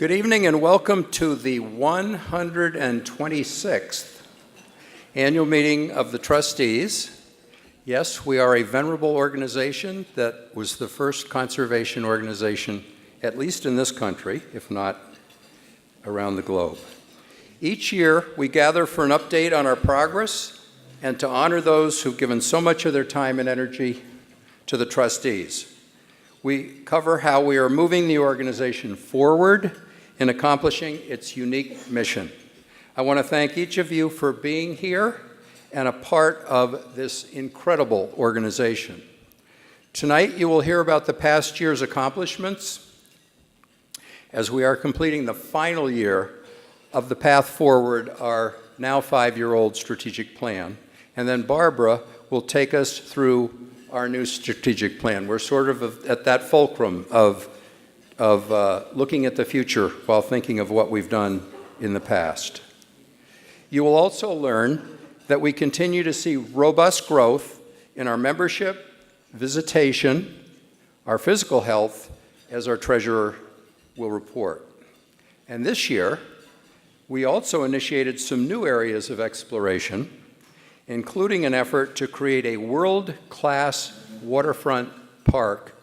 Good evening and welcome to the 126th Annual Meeting of the Trustees. Yes, we are a venerable organization that was the first conservation organization, at least in this country, if not around the globe. Each year, we gather for an update on our progress and to honor those who've given so much of their time and energy to the trustees. We cover how we are moving the organization forward in accomplishing its unique mission. I want to thank each of you for being here and a part of this incredible organization. Tonight, you will hear about the past year's accomplishments as we are completing the final year of the Path Forward, our now 5-year-old strategic plan. And then Barbara will take us through our new strategic plan. We're sort of at that fulcrum of looking at the future while thinking of what we've done in the past. You will also learn that we continue to see robust growth in our membership, visitation, our physical health, as our treasurer will report. And this year, we also initiated some new areas of exploration, including an effort to create a world-class waterfront park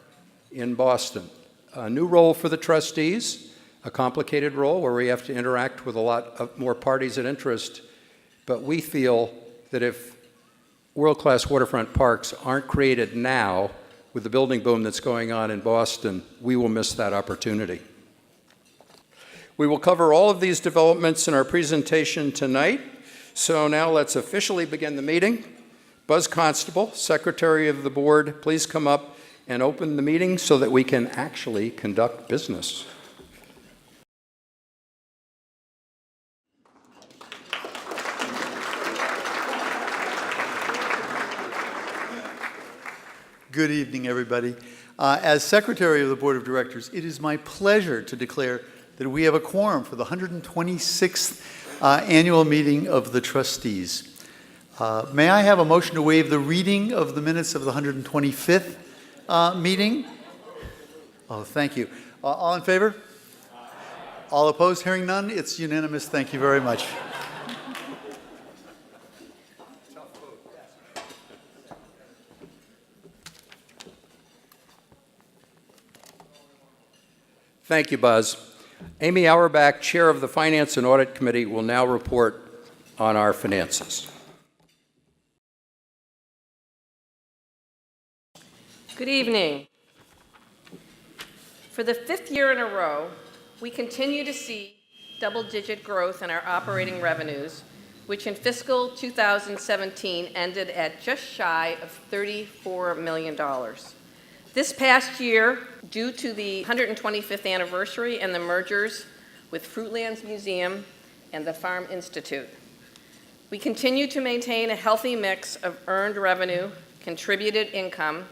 in Boston. A new role for the trustees, a complicated role where we have to interact with a lot of more parties of interest, but we feel that if world-class waterfront parks aren't created now with the building boom that's going on in Boston, we will miss that opportunity. We will cover all of these developments in our presentation tonight, so now let's officially begin the meeting. Buzz Constable, Secretary of the Board, please come up and open the meeting so that we can actually conduct business. Good evening, everybody. As Secretary of the Board of Directors, it is my pleasure to declare that we have a quorum for the 126th Annual Meeting of the Trustees. May I have a motion to waive the reading of the minutes of the 125th meeting? Oh, thank you. All in favor? All opposed? Hearing none, it's unanimous. Thank you very much. Thank you, Buzz. Amy Auerbach, Chair of the Finance and Audit Committee, will now report on our finances. Good evening. For the 5th year in a row, we continue to see double-digit growth in our operating revenues, which in fiscal 2017 ended at just shy of $34 million. This past year, due to the 125th anniversary and the mergers with Fruitlands Museum and the Farm Institute, we continue to maintain a healthy mix of earned revenue, contributed income,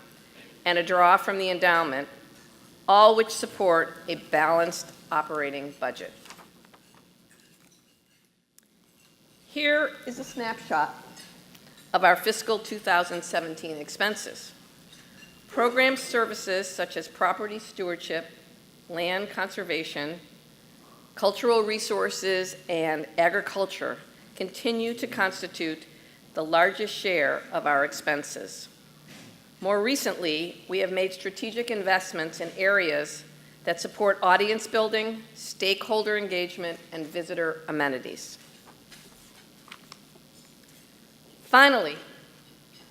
and a draw from the endowment, all which support a balanced operating budget. Here is a snapshot of our fiscal 2017 expenses. Program services such as property stewardship, land conservation, cultural resources, and agriculture continue to constitute the largest share of our expenses. More recently, we have made strategic investments in areas that support audience building, stakeholder engagement, and visitor amenities. Finally,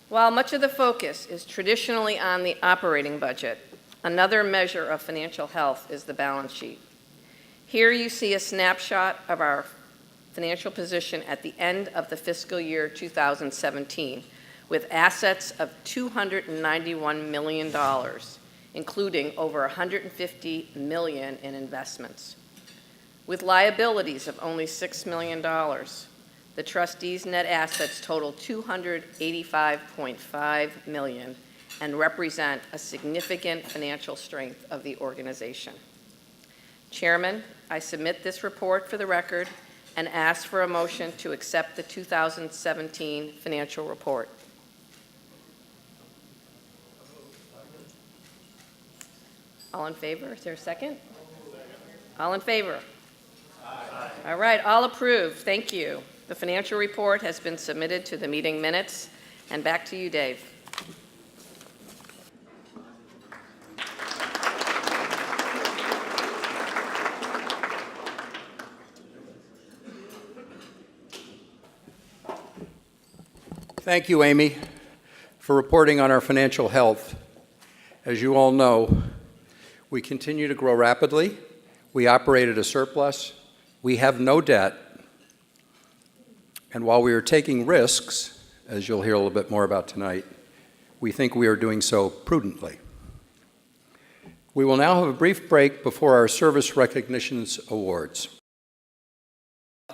while much of the focus is traditionally on the operating budget, another measure of financial health is the balance sheet. Here you see a snapshot of our financial position at the end of the fiscal year 2017, with assets of $291 million, including over $150 million in investments. With liabilities of only $6 million, the trustees' net assets total $285.5 million and represent a significant financial strength of the organization. Chairman, I submit this report for the record and ask for a motion to accept the 2017 financial report. All in favor? Is there a second? All in favor? Aye. All right, all approved. Thank you. The financial report has been submitted to the meeting minutes. And back to you, Dave. Thank you, Amy, for reporting on our financial health. As you all know, we continue to grow rapidly. We operate at a surplus. We have no debt. And while we are taking risks, as you'll hear a little bit more about tonight, we think we are doing so prudently. We will now have a brief break before our Service Recognitions Awards.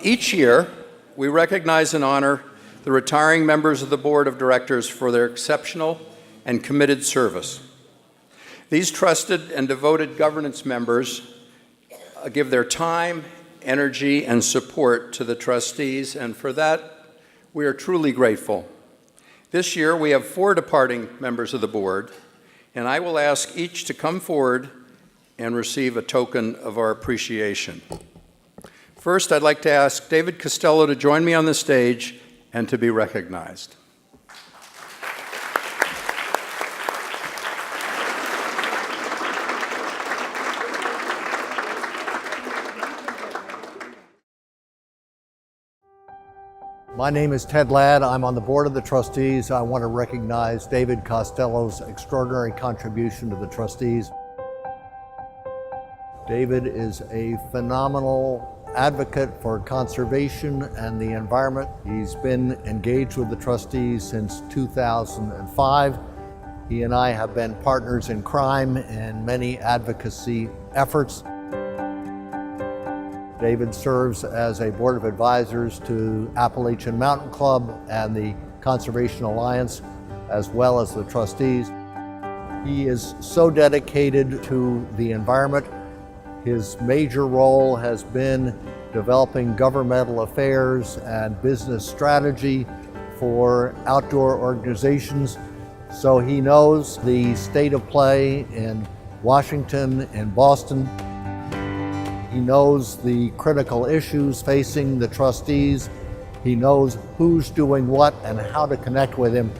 Each year, we recognize and honor the retiring members of the Board of Directors for their exceptional and committed service. These trusted and devoted governance members give their time, energy, and support to the trustees, and for that, we are truly grateful. This year, we have 4 departing members of the board, and I will ask each to come forward and receive a token of our appreciation. First, I'd like to ask David Costello to join me on the stage and to be recognized. My name is Ted Ladd. I'm on the board of the trustees. I want to recognize David Costello's extraordinary contribution to the trustees. David is a phenomenal advocate for conservation and the environment. He's been engaged with the trustees since 2005. He and I have been partners in crime in many advocacy efforts. David serves as a board of advisors to Appalachian Mountain Club and the Conservation Alliance, as well as the trustees. He is so dedicated to the environment. His major role has been developing governmental affairs and business strategy for outdoor organizations. So he knows the state of play in Washington and Boston. He knows the critical issues facing the trustees. He knows who's doing what and how to connect with him.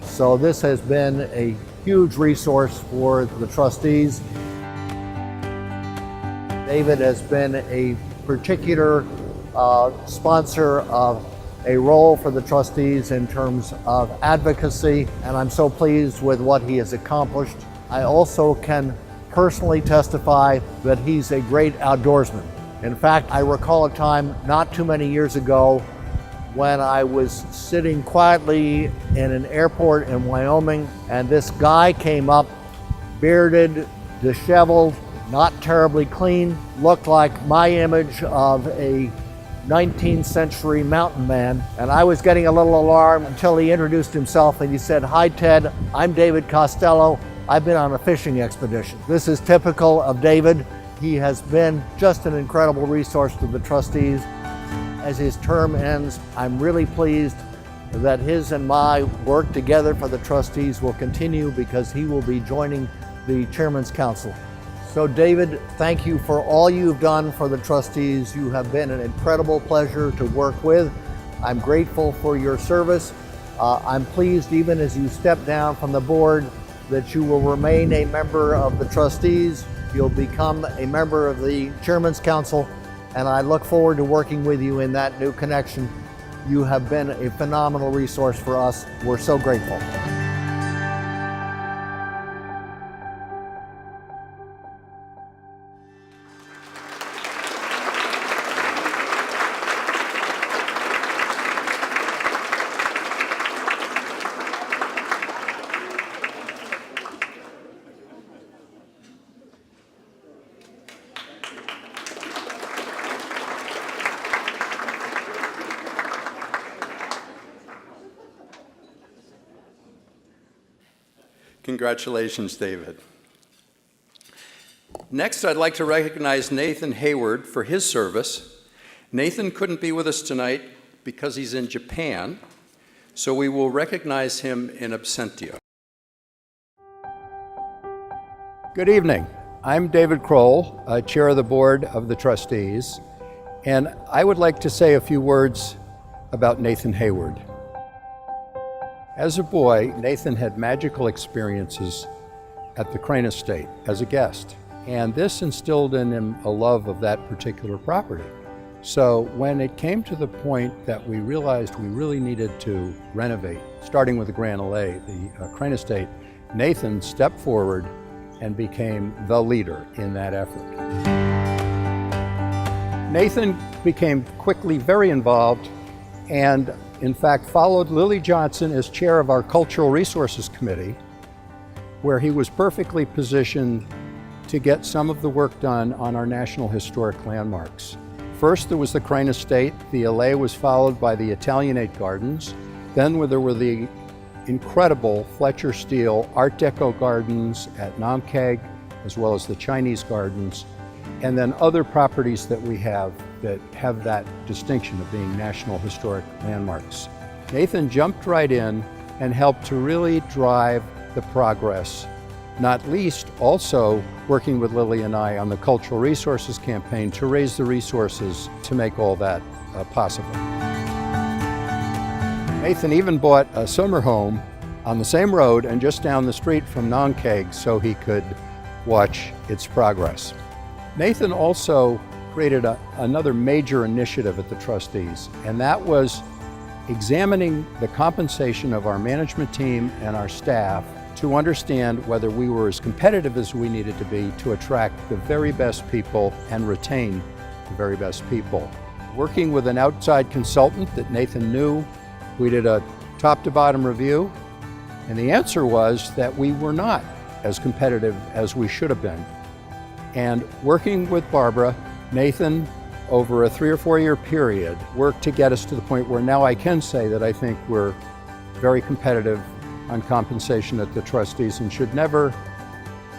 So this has been a huge resource for the trustees. David has been a particular sponsor of a role for the trustees in terms of advocacy, and I'm so pleased with what he has accomplished. I also can personally testify that he's a great outdoorsman. In fact, I recall a time not too many years ago when I was sitting quietly in an airport in Wyoming, and this guy came up, bearded, disheveled, not terribly clean, looked like my image of a 19th century mountain man. And I was getting a little alarmed until he introduced himself and he said, "Hi Ted, I'm David Costello. I've been on a fishing expedition." This is typical of David. He has been just an incredible resource to the trustees. As his term ends, I'm really pleased that his and my work together for the trustees will continue because he will be joining the Chairman's Council. So David, thank you for all you've done for the trustees. You have been an incredible pleasure to work with. I'm grateful for your service. I'm pleased even as you step down from the board that you will remain a member of the trustees. You'll become a member of the Chairman's Council, and I look forward to working with you in that new connection. You have been a phenomenal resource for us. We're so grateful. Congratulations, David. Next, I'd like to recognize Nathan Hayward for his service. Nathan couldn't be with us tonight because he's in Japan, so we will recognize him in absentia. Good evening. I'm David Croll, Chair of the Board of the Trustees, and I would like to say a few words about Nathan Hayward. As a boy, Nathan had magical experiences at the Crane Estate as a guest, and this instilled in him a love of that particular property. So when it came to the point that we realized we really needed to renovate, starting with the Grand Allée, the Crane Estate, Nathan stepped forward and became the leader in that effort. Nathan became quickly very involved and, in fact, followed Lily Johnson as chair of our Cultural Resources Committee, where he was perfectly positioned to get some of the work done on our National Historic Landmarks. First, there was the Crane Estate. The Allée was followed by the Italianate Gardens. Then there were the incredible Fletcher Steele Art Deco gardens at Namkeg, as well as the Chinese gardens, and then other properties that we have that distinction of being National Historic Landmarks. Nathan jumped right in and helped to really drive the progress, not least also working with Lily and I on the Cultural Resources campaign to raise the resources to make all that possible. Nathan even bought a summer home on the same road and just down the street from Namkeg so he could watch its progress. Nathan also created another major initiative at the trustees, and that was examining the compensation of our management team and our staff to understand whether we were as competitive as we needed to be to attract the very best people and retain the very best people. Working with an outside consultant that Nathan knew, we did a top to bottom review, and the answer was that we were not as competitive as we should have been. And working with Barbara, Nathan, over a 3 or 4 year period, worked to get us to the point where now I can say that I think we're very competitive on compensation at the trustees and should never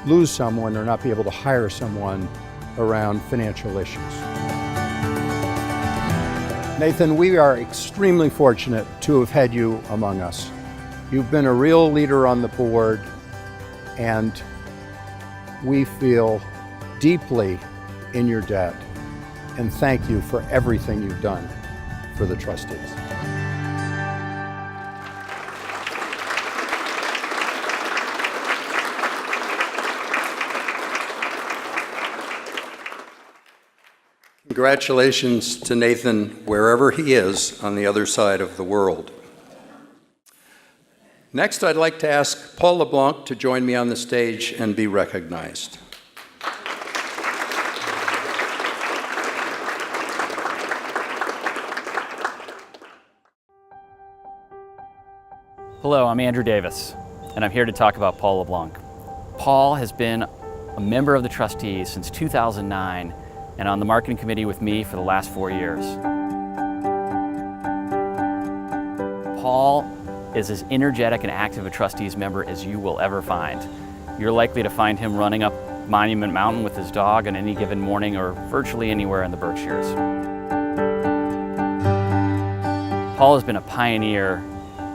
lose someone or not be able to hire someone around financial issues. Nathan, we are extremely fortunate to have had you among us. You've been a real leader on the board, and we feel deeply in your debt, and thank you for everything you've done for the trustees. Congratulations to Nathan, wherever he is on the other side of the world. Next, I'd like to ask Paul LeBlanc to join me on the stage and be recognized. Hello, I'm Andrew Davis, and I'm here to talk about Paul LeBlanc. Paul has been a member of the trustees since 2009 and on the marketing committee with me for the last 4 years. Paul is as energetic and active a trustees member as you will ever find. You're likely to find him running up Monument Mountain with his dog on any given morning or virtually anywhere in the Berkshires. Paul has been a pioneer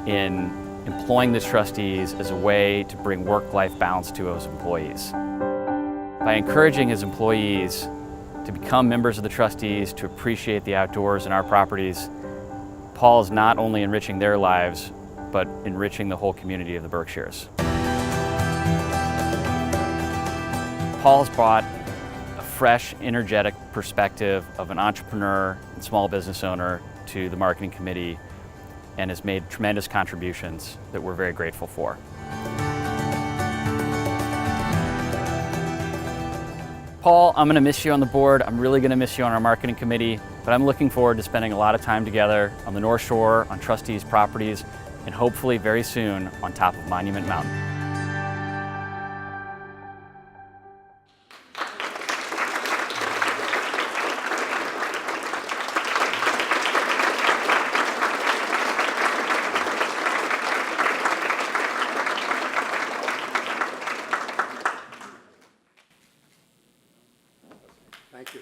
in employing the trustees as a way to bring work-life balance to his employees. By encouraging his employees to become members of the trustees, to appreciate the outdoors and our properties, Paul is not only enriching their lives, but enriching the whole community of the Berkshires. Paul has brought a fresh, energetic perspective of an entrepreneur and small business owner to the marketing committee and has made tremendous contributions that we're very grateful for. Paul, I'm gonna miss you on the board. I'm really gonna miss you on our marketing committee, but I'm looking forward to spending a lot of time together on the North Shore, on trustees' properties, and hopefully very soon on top of Monument Mountain. Thank you.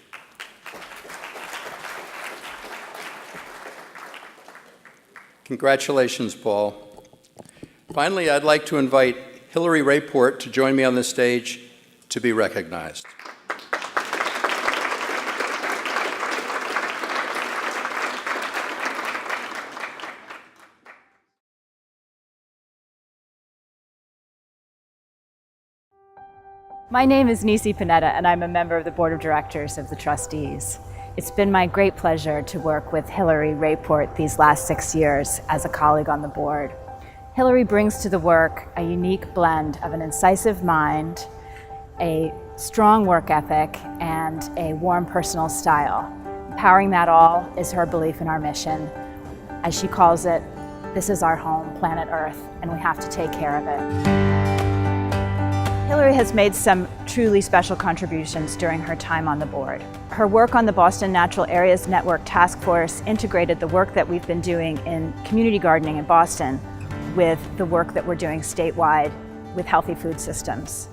Congratulations, Paul. Finally, I'd like to invite Hillary Rayport to join me on the stage to be recognized. My name is Nisi Panetta, and I'm a member of the Board of Directors of the Trustees. It's been my great pleasure to work with Hillary Rayport these last 6 years as a colleague on the board. Hillary brings to the work a unique blend of an incisive mind, a strong work ethic, and a warm personal style. Powering that all is her belief in our mission. As she calls it, this is our home, planet Earth, and we have to take care of it. Hillary has made some truly special contributions during her time on the board. Her work on the Boston Natural Areas Network Task Force integrated the work that we've been doing in community gardening in Boston with the work that we're doing statewide with healthy food systems.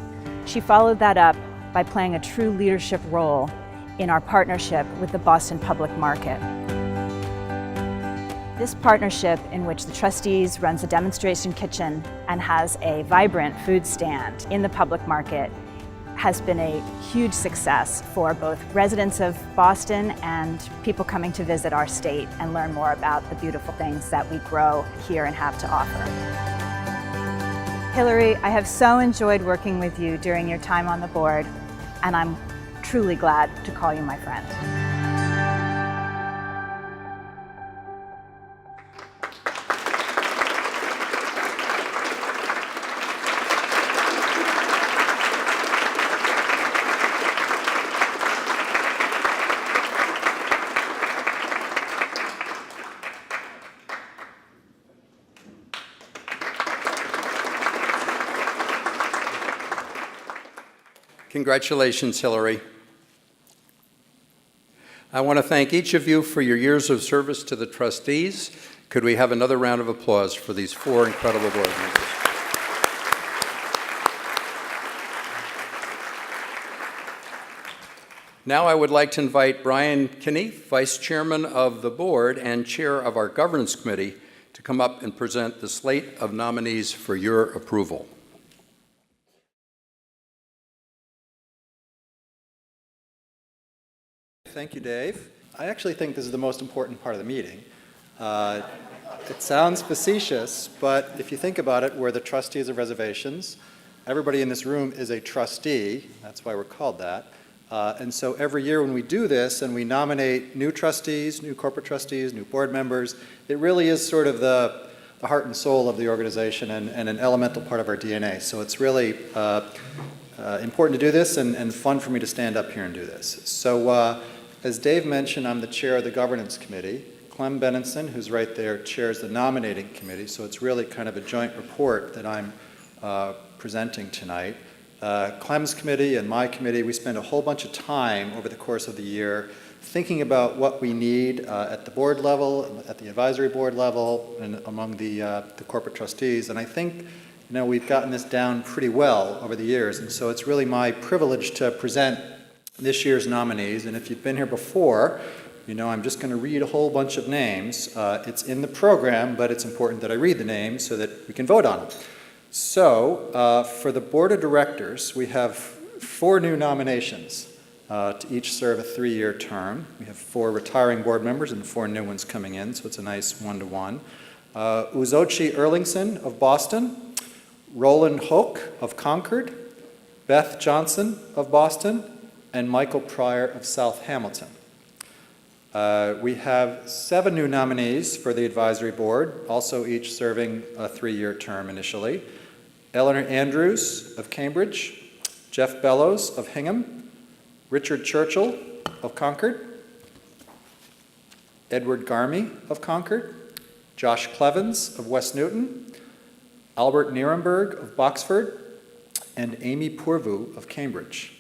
She followed that up by playing a true leadership role in our partnership with the Boston Public Market. This partnership, in which the Trustees runs a demonstration kitchen and has a vibrant food stand in the public market, has been a huge success for both residents of Boston and people coming to visit our state and learn more about the beautiful things that we grow here and have to offer. Hillary, I have so enjoyed working with you during your time on the board, and I'm truly glad to call you my friend. Congratulations, Hillary. I want to thank each of you for your years of service to the trustees. Could we have another round of applause for these 4 incredible board members? Now I would like to invite Brian Kinney, Vice Chairman of the Board and Chair of our Governance Committee, to come up and present the slate of nominees for your approval. Thank you, Dave. I actually think this is the most important part of the meeting. It sounds facetious, but if you think about it, we're the Trustees of Reservations. Everybody in this room is a trustee. That's why we're called that. And so every year when we do this and we nominate new trustees, new corporate trustees, new board members, it really is sort of the heart and soul of the organization and an elemental part of our DNA. So it's really important to do this and fun for me to stand up here and do this. So as Dave mentioned, I'm the chair of the Governance Committee. Clem Benenson, who's right there, chairs the Nominating Committee, so it's really kind of a joint report that I'm presenting tonight. Clem's committee and my committee, we spend a whole bunch of time over the course of the year thinking about what we need at the board level, at the advisory board level, and among the corporate trustees. And I think we've gotten this down pretty well over the years, and so it's really my privilege to present this year's nominees. And if you've been here before, I'm just going to read a whole bunch of names. It's in the program, but it's important that I read the names so that we can vote on them. So for the Board of Directors, we have 4 new nominations to each serve a 3-year term. We have 4 retiring board members and 4 new ones coming in, so it's a nice 1-to-1. Uzochi Erlingson of Boston, Roland Hoke of Concord, Beth Johnson of Boston, and Michael Pryor of South Hamilton. We have 7 new nominees for the advisory board, also each serving a 3-year term initially. Eleanor Andrews of Cambridge, Jeff Bellows of Hingham, Richard Churchill of Concord, Edward Garmy of Concord, Josh Clevens of West Newton, Albert Nierenberg of Boxford, and Amy Pourvu of Cambridge.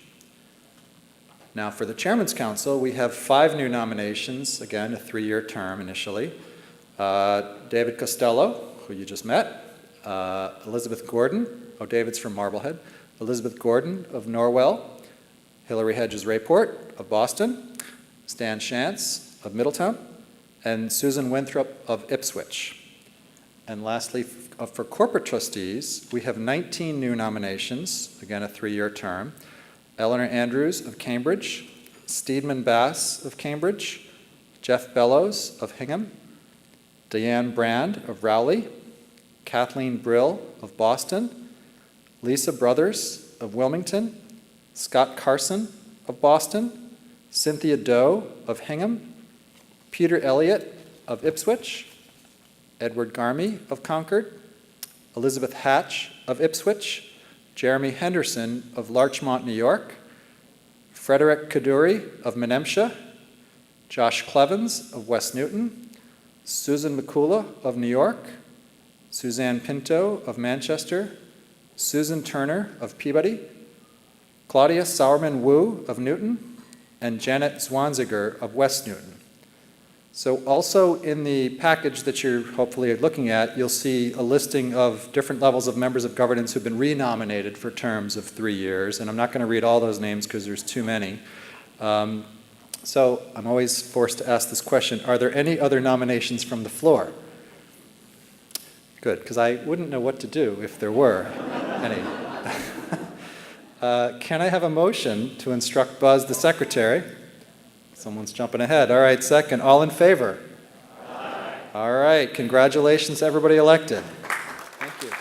Now for the Chairman's Council, we have 5 new nominations, again a 3-year term initially. David Costello, who you just met, Elizabeth Gordon, David's from Marblehead, Elizabeth Gordon of Norwell, Hillary Hedges Rayport of Boston, Stan Shantz of Middletown, and Susan Winthrop of Ipswich. And lastly, for corporate trustees, we have 19 new nominations, again a 3-year term. Eleanor Andrews of Cambridge, Steedman Bass of Cambridge, Jeff Bellows of Hingham, Diane Brand of Rowley, Kathleen Brill of Boston, Lisa Brothers of Wilmington, Scott Carson of Boston, Cynthia Doe of Hingham, Peter Elliott of Ipswich, Edward Garmy of Concord, Elizabeth Hatch of Ipswich, Jeremy Henderson of Larchmont, New York, Frederick Kaduri of Menemsha, Josh Clevens of West Newton, Susan McCullough of New York, Suzanne Pinto of Manchester, Susan Turner of Peabody, Claudia Sauerman Wu of Newton, and Janet Zwanziger of West Newton. So also in the package that you're hopefully looking at, you'll see a listing of different levels of members of governance who've been renominated for terms of 3 years, and I'm not going to read all those names because there's too many. So I'm always forced to ask this question, are there any other nominations from the floor? Good, because I wouldn't know what to do if there were any. Can I have a motion to instruct Buzz, the secretary? Someone's jumping ahead. All right, second. All in favor? Aye. All right, congratulations to everybody elected. Thank you.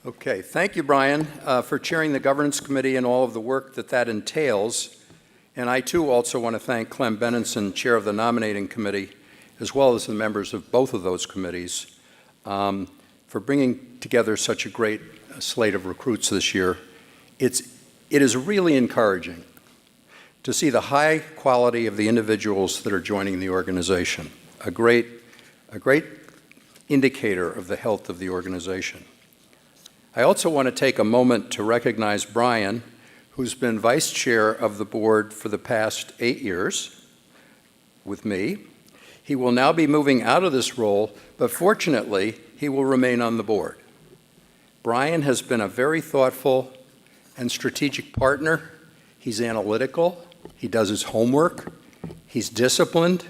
Okay, thank you, Brian, for chairing the Governance Committee and all of the work that entails. And I, too, also want to thank Clem Benenson, Chair of the Nominating Committee, as well as the members of both of those committees, for bringing together such a great slate of recruits this year. It is really encouraging to see the high quality of the individuals that are joining the organization, a great indicator of the health of the organization. I also want to take a moment to recognize Brian, who's been vice chair of the board for the past 8 years with me. He will now be moving out of this role, but fortunately, he will remain on the board. Brian has been a very thoughtful and strategic partner. He's analytical, he does his homework, he's disciplined,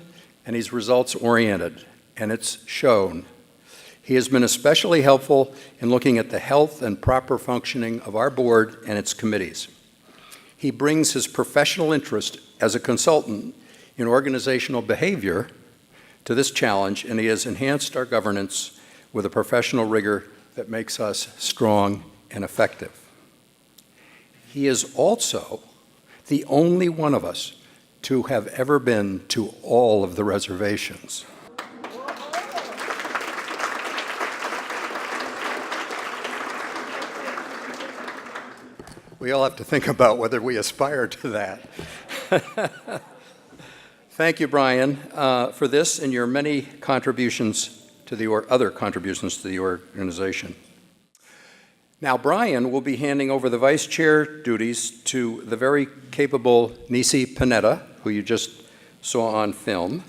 and he's results-oriented, and it's shown. He has been especially helpful in looking at the health and proper functioning of our board and its committees. He brings his professional interest as a consultant in organizational behavior to this challenge, and he has enhanced our governance with a professional rigor that makes us strong and effective. He is also the only one of us to have ever been to all of the reservations. We all have to think about whether we aspire to that. Thank you, Brian, for this and your many contributions to the other contributions to the organization. Now, Brian will be handing over the vice chair duties to the very capable Nisi Panetta, who you just saw on film.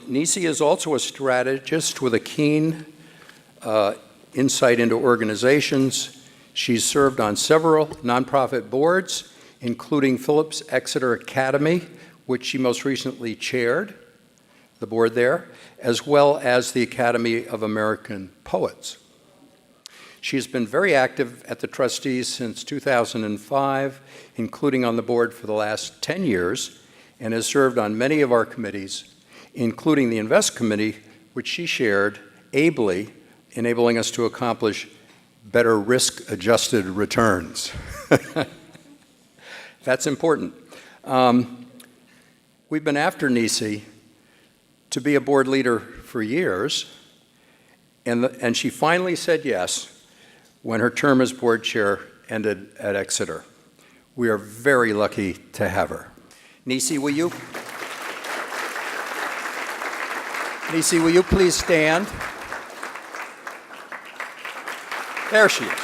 Nisi is also a strategist with a keen insight into organizations. She's served on several nonprofit boards, including Phillips Exeter Academy, which she most recently chaired, the board there, as well as the Academy of American Poets. She has been very active at the trustees since 2005, including on the board for the last 10 years, and has served on many of our committees, including the Invest Committee, which she chaired ably, enabling us to accomplish better risk-adjusted returns. That's important. We've been after Nisi to be a board leader for years, and she finally said yes when her term as board chair ended at Exeter. We are very lucky to have her. Nisi, will you please stand? There she is.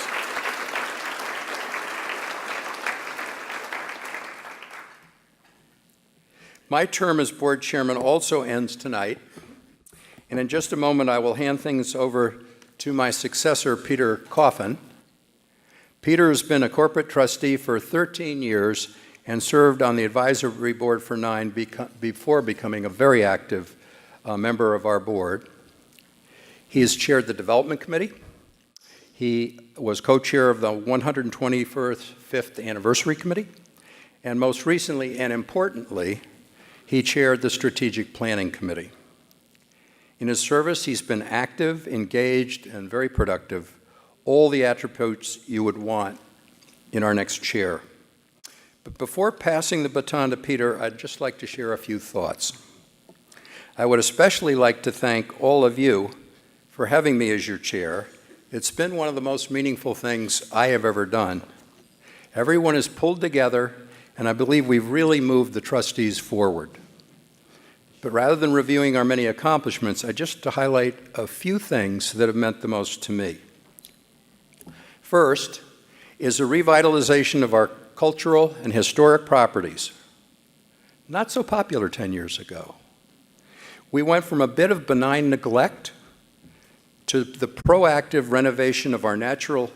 My term as board chairman also ends tonight, and in just a moment I will hand things over to my successor, Peter Coffin. Peter has been a corporate trustee for 13 years and served on the advisory board for 9 before becoming a very active member of our board. He has chaired the Development Committee. He was co-chair of the 125th Anniversary Committee. And most recently and importantly, he chaired the Strategic Planning Committee. In his service, he's been active, engaged, and very productive, all the attributes you would want in our next chair. But before passing the baton to Peter, I'd just like to share a few thoughts. I would especially like to thank all of you for having me as your chair. It's been one of the most meaningful things I have ever done. Everyone has pulled together, and I believe we've really moved the trustees forward. But rather than reviewing our many accomplishments, I just to highlight a few things that have meant the most to me. First is a revitalization of our cultural and historic properties. Not so popular 10 years ago. We went from a bit of benign neglect to the proactive renovation of our national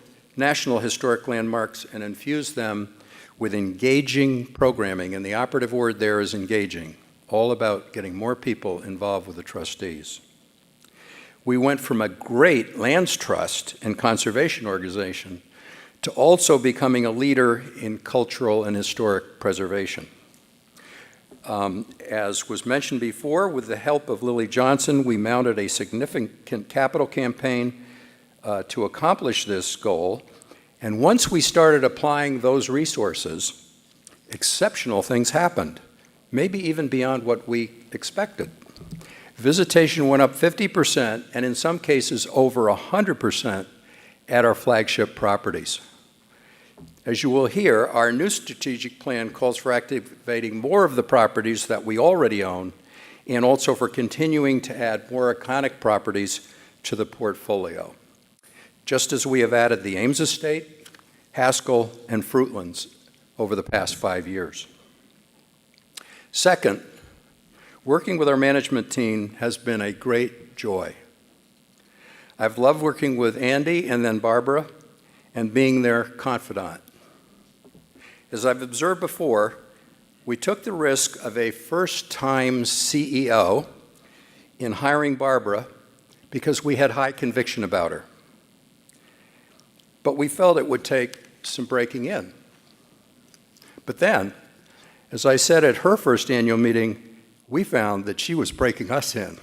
historic landmarks and infused them with engaging programming, and the operative word there is engaging, all about getting more people involved with the trustees. We went from a great lands trust and conservation organization to also becoming a leader in cultural and historic preservation. As was mentioned before, with the help of Lily Johnson, we mounted a significant capital campaign to accomplish this goal. And once we started applying those resources, exceptional things happened, maybe even beyond what we expected. Visitation went up 50%, and in some cases over 100% at our flagship properties. As you will hear, our new strategic plan calls for activating more of the properties that we already own, and also for continuing to add more iconic properties to the portfolio, just as we have added the Ames Estate, Haskell, and Fruitlands over the past 5 years. Second, working with our management team has been a great joy. I've loved working with Andy and then Barbara and being their confidant. As I've observed before, we took the risk of a first-time CEO in hiring Barbara because we had high conviction about her. But we felt it would take some breaking in. But then, as I said at her first annual meeting, we found that she was breaking us in.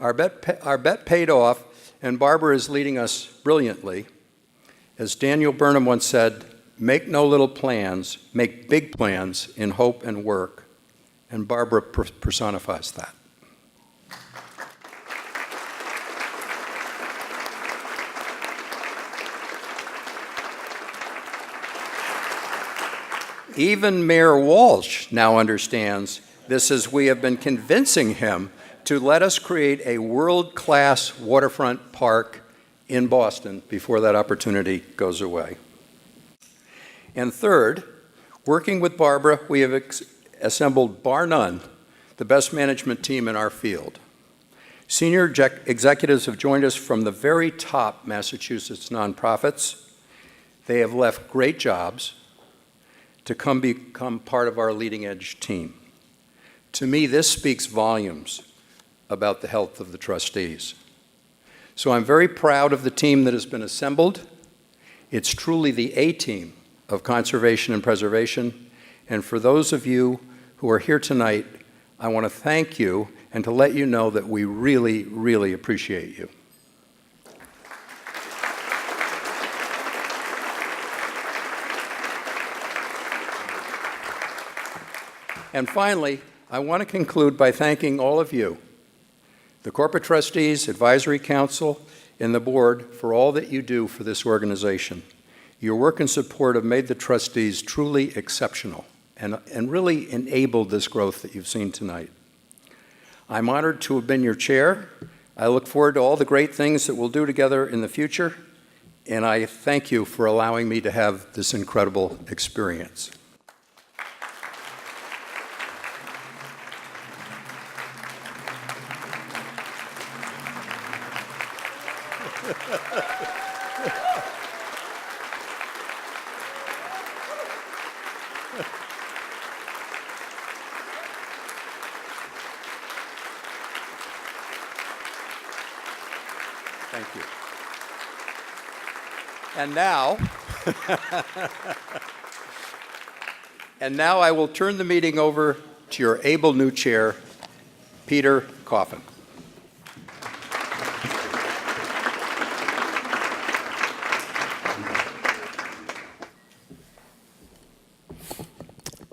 Our bet paid off, and Barbara is leading us brilliantly. As Daniel Burnham once said, make no little plans, make big plans in hope and work. And Barbara personifies that. Even Mayor Walsh now understands this, as we have been convincing him to let us create a world-class waterfront park in Boston before that opportunity goes away. And third, working with Barbara, we have assembled, bar none, the best management team in our field. Senior executives have joined us from the very top Massachusetts nonprofits. They have left great jobs to become part of our leading-edge team. To me, this speaks volumes about the health of the trustees. So I'm very proud of the team that has been assembled. It's truly the A-team of conservation and preservation. And for those of you who are here tonight, I want to thank you and to let you know that we really, really appreciate you. And finally, I want to conclude by thanking all of you, the corporate trustees, advisory council, and the board for all that you do for this organization. Your work and support have made the trustees truly exceptional and really enabled this growth that you've seen tonight. I'm honored to have been your chair. I look forward to all the great things that we'll do together in the future, and I thank you for allowing me to have this incredible experience. Thank you. And now, I will turn the meeting over to your able new chair, Peter Coffin.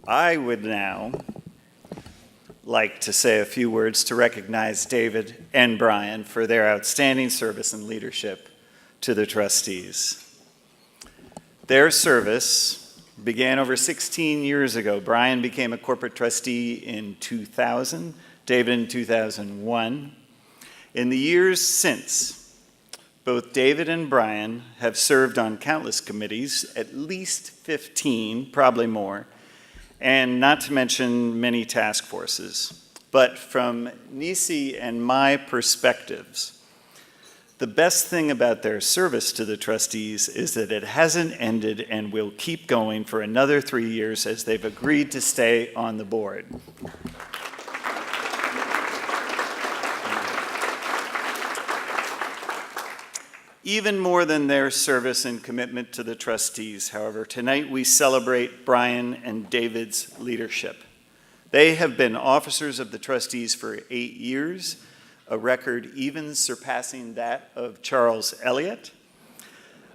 I would now like to say a few words to recognize David and Brian for their outstanding service and leadership to the trustees. Their service began over 16 years ago. Brian became a corporate trustee in 2000, David in 2001. In the years since, both David and Brian have served on countless committees, at least 15, probably more, and not to mention many task forces. But from Nisi and my perspectives, the best thing about their service to the trustees is that it hasn't ended and will keep going for another 3 years as they've agreed to stay on the board. Even more than their service and commitment to the trustees, however, tonight we celebrate Brian and David's leadership. They have been officers of the trustees for 8 years, a record even surpassing that of Charles Eliot.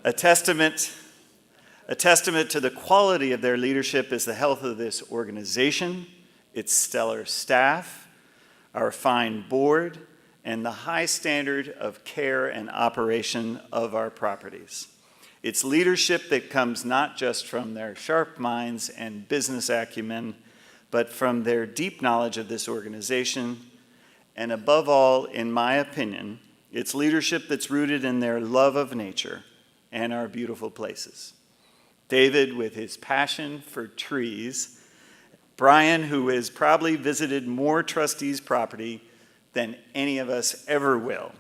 A testament to the quality of their leadership is the health of this organization, its stellar staff, our fine board, and the high standard of care and operation of our properties. It's leadership that comes not just from their sharp minds and business acumen, but from their deep knowledge of this organization, and above all, in my opinion, it's leadership that's rooted in their love of nature and our beautiful places. David, with his passion for trees, Brian, who has probably visited more trustees' property than any of us ever will.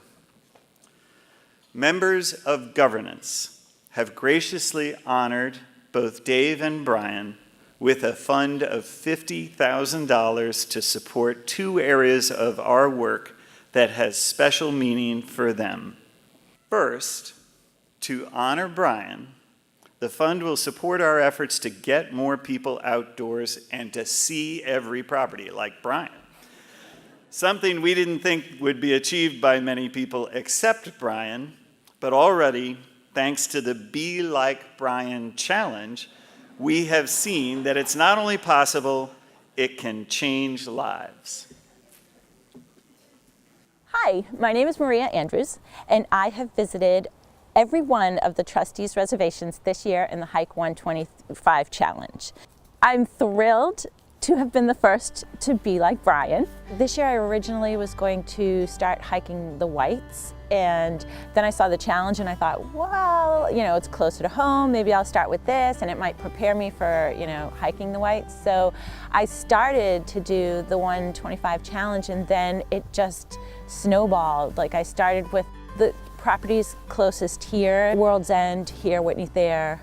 Members of governance have graciously honored both Dave and Brian with a fund of $50,000 to support 2 areas of our work that has special meaning for them. First, to honor Brian, the fund will support our efforts to get more people outdoors and to see every property, like Brian. Something we didn't think would be achieved by many people except Brian, but already, thanks to the Be Like Brian challenge, we have seen that it's not only possible, it can change lives. Hi, my name is Maria Andrews, and I have visited every one of the Trustees' Reservations this year in the Hike 125 Challenge. I'm thrilled to have been the first to be like Brian. This year I originally was going to start hiking the Whites, and then I saw the challenge and I thought, well, you know, it's closer to home, maybe I'll start with this and it might prepare me for, you know, hiking the Whites. So I started to do the 125 challenge, and then it just snowballed. Like, I started with the properties closest here, World's End here, Whitney Thayer,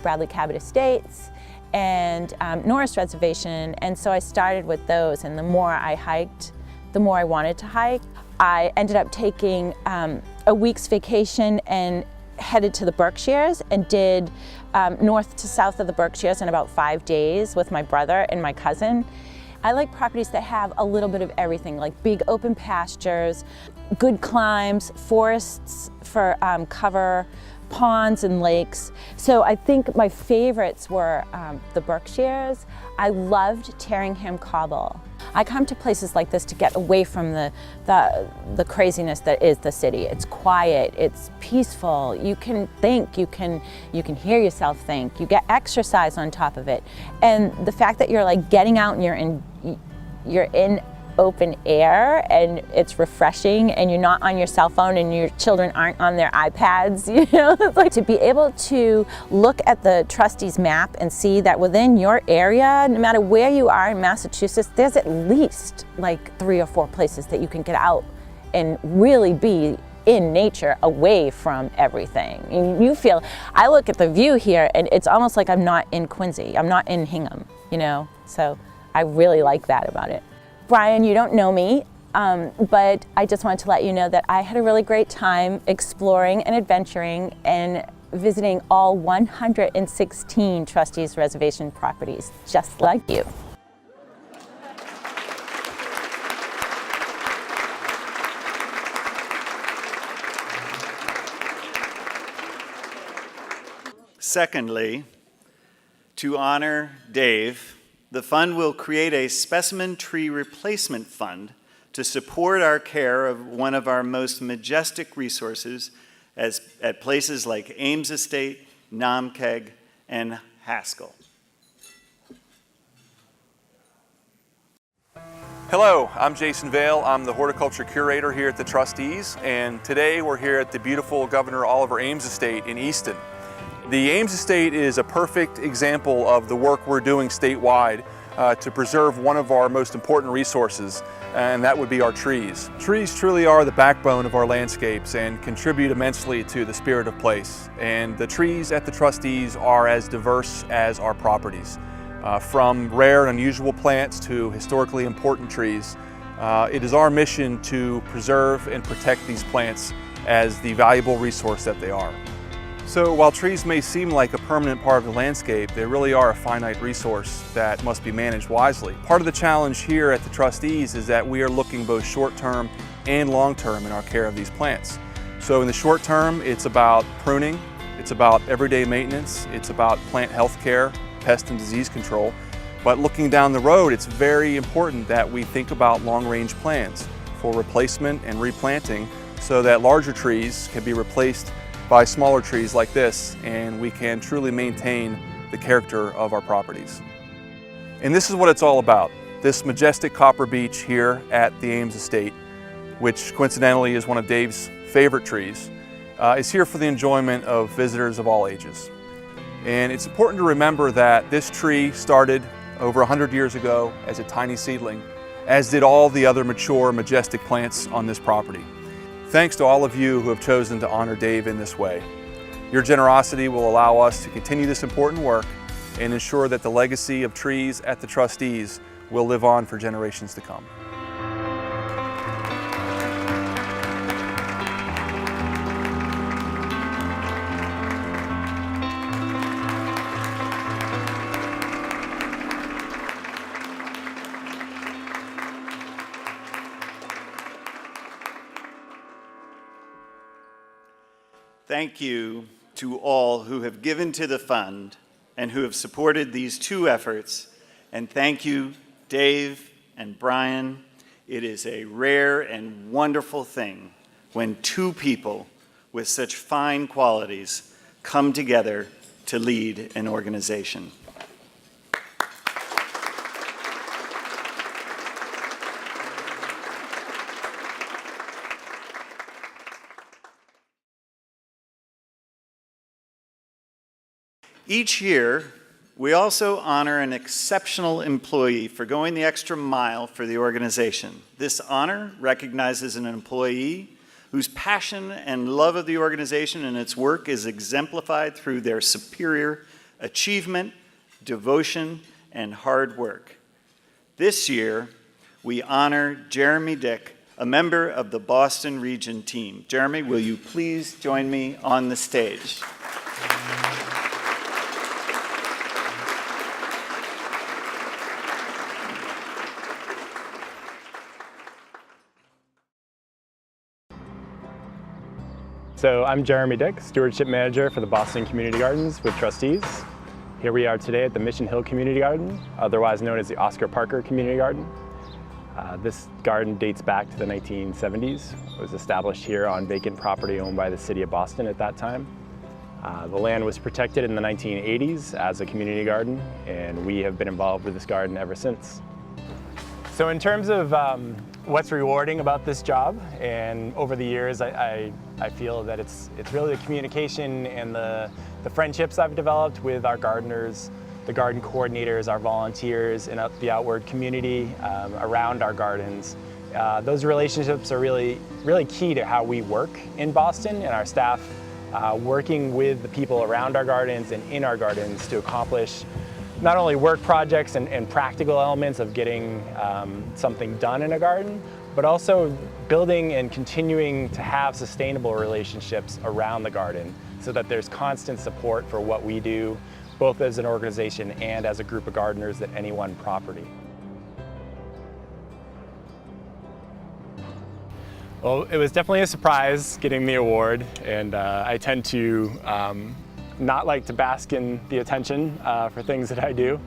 Bradley Cabot Estates, and Norris Reservation, and so I started with those, and the more I hiked, the more I wanted to hike. I ended up taking a week's vacation and headed to the Berkshires and did north to south of the Berkshires in about 5 days with my brother and my cousin. I like properties that have a little bit of everything, like big open pastures, good climbs, forests for cover, ponds and lakes. So I think my favorites were the Berkshires. I loved Terringham Cobble. I come to places like this to get away from the craziness that is the city. It's quiet, it's peaceful, you can think, you can hear yourself think, you get exercise on top of it. And the fact that you're like getting out and you're in open air and it's refreshing, and you're not on your cell phone and your children aren't on their iPads, you know, it's like to be able to look at the trustees map and see that within your area, no matter where you are in Massachusetts, there's at least like 3 or 4 places that you can get out and really be in nature, away from everything. And you feel, I look at the view here and it's almost like I'm not in Quincy, I'm not in Hingham, you know, so I really like that about it. Brian, you don't know me, but I just wanted to let you know that I had a really great time exploring and adventuring and visiting all 116 Trustees Reservation properties, just like you. Secondly, to honor Dave, the fund will create a specimen tree replacement fund to support our care of one of our most majestic resources at places like Ames Estate, Namkeg, and Haskell. Hello, I'm Jason Vale. I'm the horticulture curator here at the Trustees, and today we're here at the beautiful Governor Oliver Ames Estate in Easton. The Ames Estate is a perfect example of the work we're doing statewide to preserve one of our most important resources, and that would be our trees. Trees truly are the backbone of our landscapes and contribute immensely to the spirit of place. And the trees at the Trustees are as diverse as our properties. From rare and unusual plants to historically important trees, it is our mission to preserve and protect these plants as the valuable resource that they are. So while trees may seem like a permanent part of the landscape, they really are a finite resource that must be managed wisely. Part of the challenge here at the Trustees is that we are looking both short-term and long-term in our care of these plants. So in the short term, it's about pruning, it's about everyday maintenance, it's about plant health care, pest and disease control. But looking down the road, it's very important that we think about long-range plans for replacement and replanting so that larger trees can be replaced by smaller trees like this, and we can truly maintain the character of our properties. And this is what it's all about. This majestic copper beech here at the Ames Estate, which coincidentally is one of Dave's favorite trees, is here for the enjoyment of visitors of all ages. And it's important to remember that this tree started over 100 years ago as a tiny seedling, as did all the other mature, majestic plants on this property. Thanks to all of you who have chosen to honor Dave in this way. Your generosity will allow us to continue this important work and ensure that the legacy of trees at the Trustees will live on for generations to come. Thank you to all who have given to the fund and who have supported these two efforts. And thank you, Dave and Brian. It is a rare and wonderful thing when two people with such fine qualities come together to lead an organization. Each year, we also honor an exceptional employee for going the extra mile for the organization. This honor recognizes an employee whose passion and love of the organization and its work is exemplified through their superior achievement, devotion, and hard work. This year, we honor Jeremy Dick, a member of the Boston Region team. Jeremy, will you please join me on the stage? So I'm Jeremy Dick, Stewardship Manager for the Boston Community Gardens with Trustees. Here we are today at the Mission Hill Community Garden, otherwise known as the Oscar Parker Community Garden. This garden dates back to the 1970s. It was established here on vacant property owned by the City of Boston at that time. The land was protected in the 1980s as a community garden, and we have been involved with this garden ever since. So in terms of what's rewarding about this job, and over the years I feel that it's really the communication and the friendships I've developed with our gardeners, the garden coordinators, our volunteers, and the outward community around our gardens. Those relationships are really key to how we work in Boston, and our staff working with the people around our gardens and in our gardens to accomplish not only work projects and practical elements of getting something done in a garden, but also building and continuing to have sustainable relationships around the garden so that there's constant support for what we do, both as an organization and as a group of gardeners at any one property. Well, it was definitely a surprise getting the award, and I tend to not like to bask in the attention for things that I do.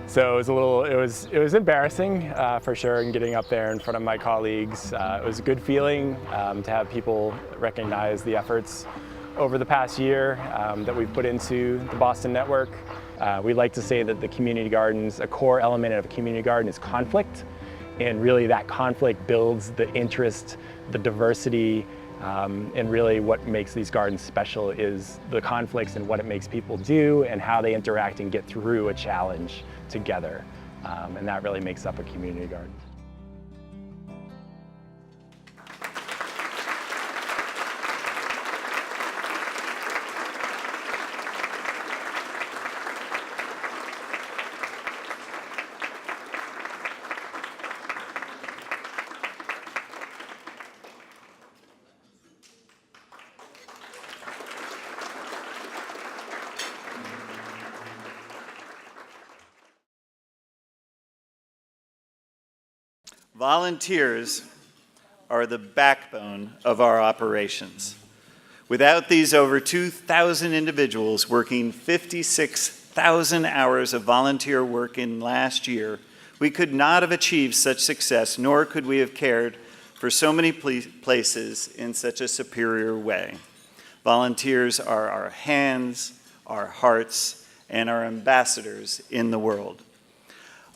So it was embarrassing for sure, and getting up there in front of my colleagues. It was a good feeling to have people recognize the efforts over the past year that we've put into the Boston Network. We like to say that the community gardens, a core element of a community garden is conflict, and really that conflict builds the interest, the diversity, and really what makes these gardens special is the conflicts and what it makes people do and how they interact and get through a challenge together. And that really makes up a community garden. Volunteers are the backbone of our operations. Without these over 2,000 individuals working 56,000 hours of volunteer work in last year, we could not have achieved such success, nor could we have cared for so many places in such a superior way. Volunteers are our hands, our hearts, and our ambassadors in the world.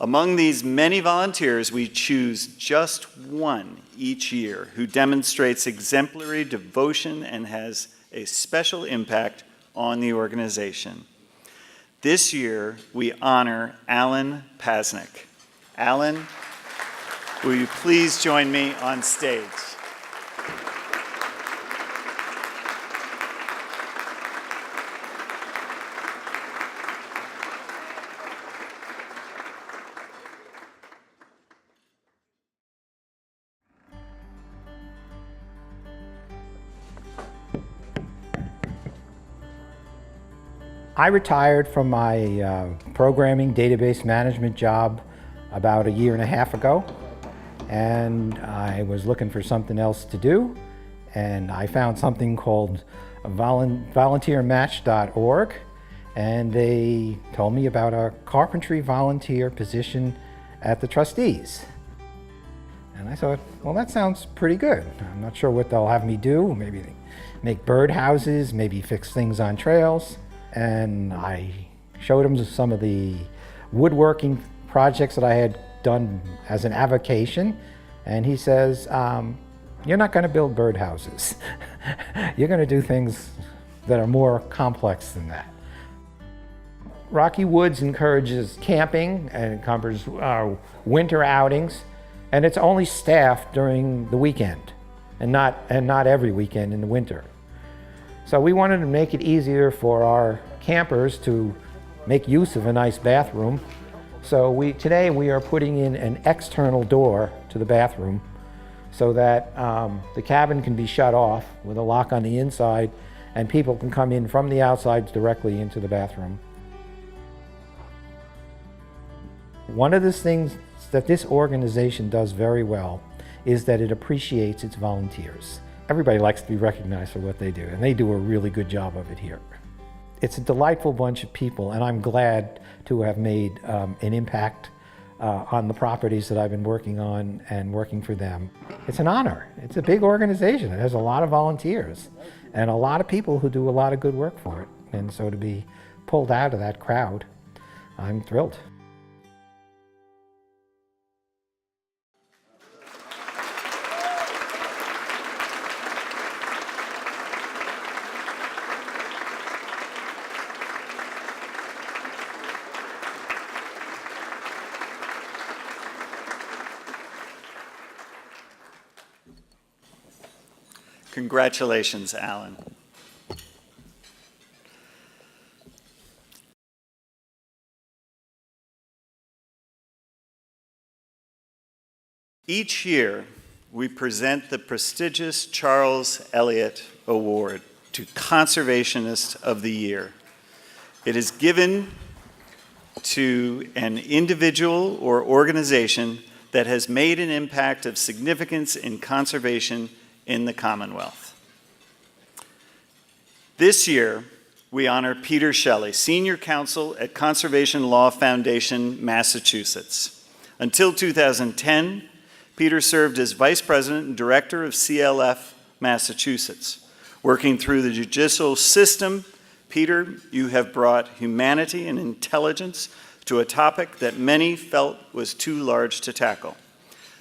Among these many volunteers, we choose just one each year who demonstrates exemplary devotion and has a special impact on the organization. This year, we honor Alan Pasnick. Alan, will you please join me on stage? I retired from my programming database management job about 1.5 years ago, and I was looking for something else to do, and I found something called volunteermatch.org, and they told me about a carpentry volunteer position at the Trustees. And I thought, well, that sounds pretty good. I'm not sure what they'll have me do. Maybe make birdhouses, maybe fix things on trails. And I showed him some of the woodworking projects that I had done as an avocation. And he says, you're not going to build birdhouses. You're going to do things that are more complex than that. Rocky Woods encourages camping and covers winter outings. And it's only staffed during the weekend and not every weekend in the winter. So we wanted to make it easier for our campers to make use of a nice bathroom. So today we are putting in an external door to the bathroom so that the cabin can be shut off with a lock on the inside and people can come in from the outside directly into the bathroom. One of the things that this organization does very well is that it appreciates its volunteers. Everybody likes to be recognized for what they do, and they do a really good job of it here. It's a delightful bunch of people, and I'm glad to have made an impact on the properties that I've been working on and working for them. It's an honor. It's a big organization. It has a lot of volunteers and a lot of people who do a lot of good work for it. And so to be pulled out of that crowd, I'm thrilled. Congratulations, Alan. Each year, we present the prestigious Charles Eliot Award to Conservationist of the Year. It is given to an individual or organization that has made an impact of significance in conservation in the Commonwealth. This year, we honor Peter Shelley, Senior Counsel at Conservation Law Foundation, Massachusetts. Until 2010, Peter served as Vice President and Director of CLF, Massachusetts. Working through the judicial system, Peter, you have brought humanity and intelligence to a topic that many felt was too large to tackle.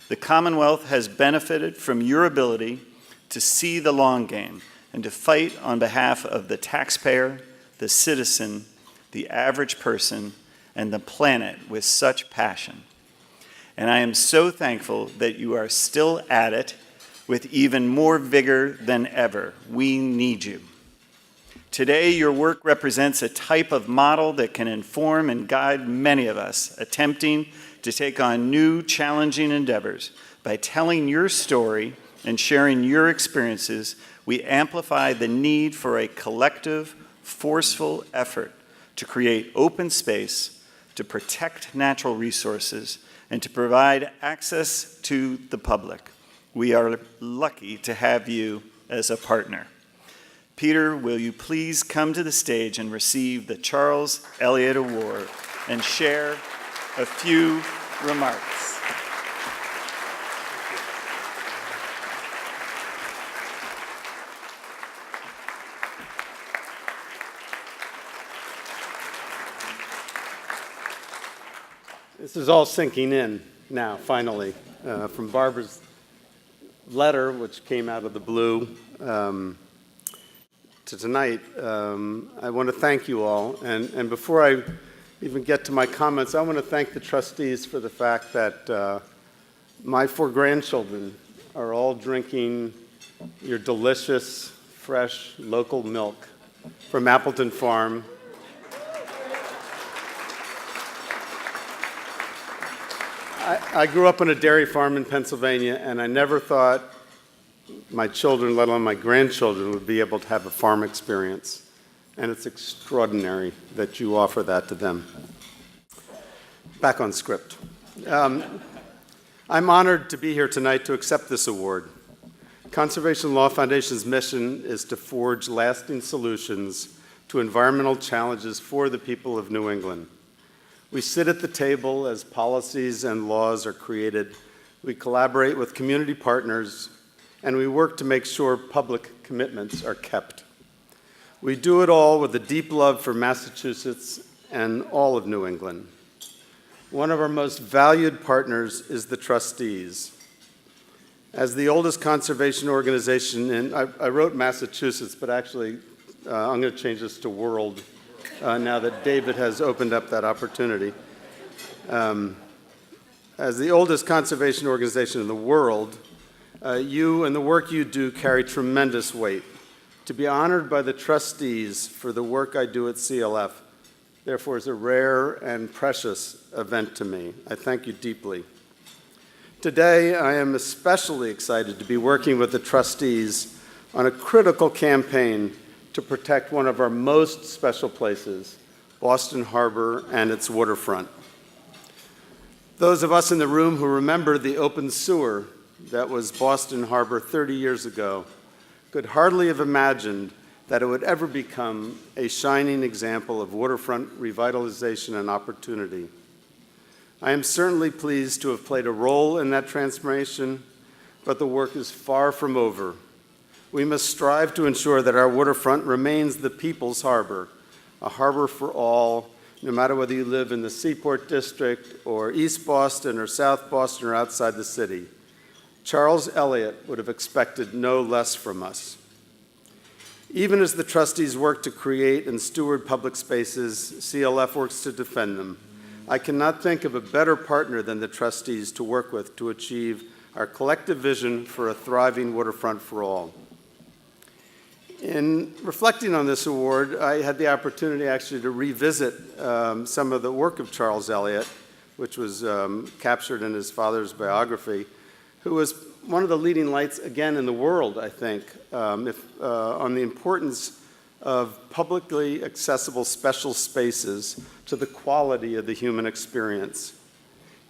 The Commonwealth has benefited from your ability to see the long game and to fight on behalf of the taxpayer, the citizen, the average person, and the planet with such passion. And I am so thankful that you are still at it with even more vigor than ever. We need you. Today, your work represents a type of model that can inform and guide many of us attempting to take on new, challenging endeavors. By telling your story and sharing your experiences, we amplify the need for a collective, forceful effort to create open space, to protect natural resources, and to provide access to the public. We are lucky to have you as a partner. Peter, will you please come to the stage and receive the Charles Eliot Award and share a few remarks? This is all sinking in now, finally, from Barbara's letter, which came out of the blue, to tonight. I want to thank you all, and before I even get to my comments, I want to thank the trustees for the fact that my 4 grandchildren are all drinking your delicious, fresh, local milk from Appleton Farm. I grew up on a dairy farm in Pennsylvania, and I never thought my children, let alone my grandchildren, would be able to have a farm experience. And it's extraordinary that you offer that to them. Back on script. I'm honored to be here tonight to accept this award. Conservation Law Foundation's mission is to forge lasting solutions to environmental challenges for the people of New England. We sit at the table as policies and laws are created. We collaborate with community partners, and we work to make sure public commitments are kept. We do it all with a deep love for Massachusetts and all of New England. One of our most valued partners is the trustees. As the oldest conservation organization, and I wrote Massachusetts, but actually I'm going to change this to world now that David has opened up that opportunity. As the oldest conservation organization in the world, you and the work you do carry tremendous weight. To be honored by the trustees for the work I do at CLF, therefore, is a rare and precious event to me. I thank you deeply. Today, I am especially excited to be working with the trustees on a critical campaign to protect one of our most special places, Boston Harbor and its waterfront. Those of us in the room who remember the open sewer that was Boston Harbor 30 years ago could hardly have imagined that it would ever become a shining example of waterfront revitalization and opportunity. I am certainly pleased to have played a role in that transformation, but the work is far from over. We must strive to ensure that our waterfront remains the people's harbor, a harbor for all, no matter whether you live in the Seaport District or East Boston or South Boston or outside the city. Charles Eliot would have expected no less from us. Even as the trustees work to create and steward public spaces, CLF works to defend them. I cannot think of a better partner than the trustees to work with to achieve our collective vision for a thriving waterfront for all. In reflecting on this award, I had the opportunity actually to revisit some of the work of Charles Eliot, which was captured in his father's biography, who was one of the leading lights, again, in the world, I think, on the importance of publicly accessible special spaces to the quality of the human experience.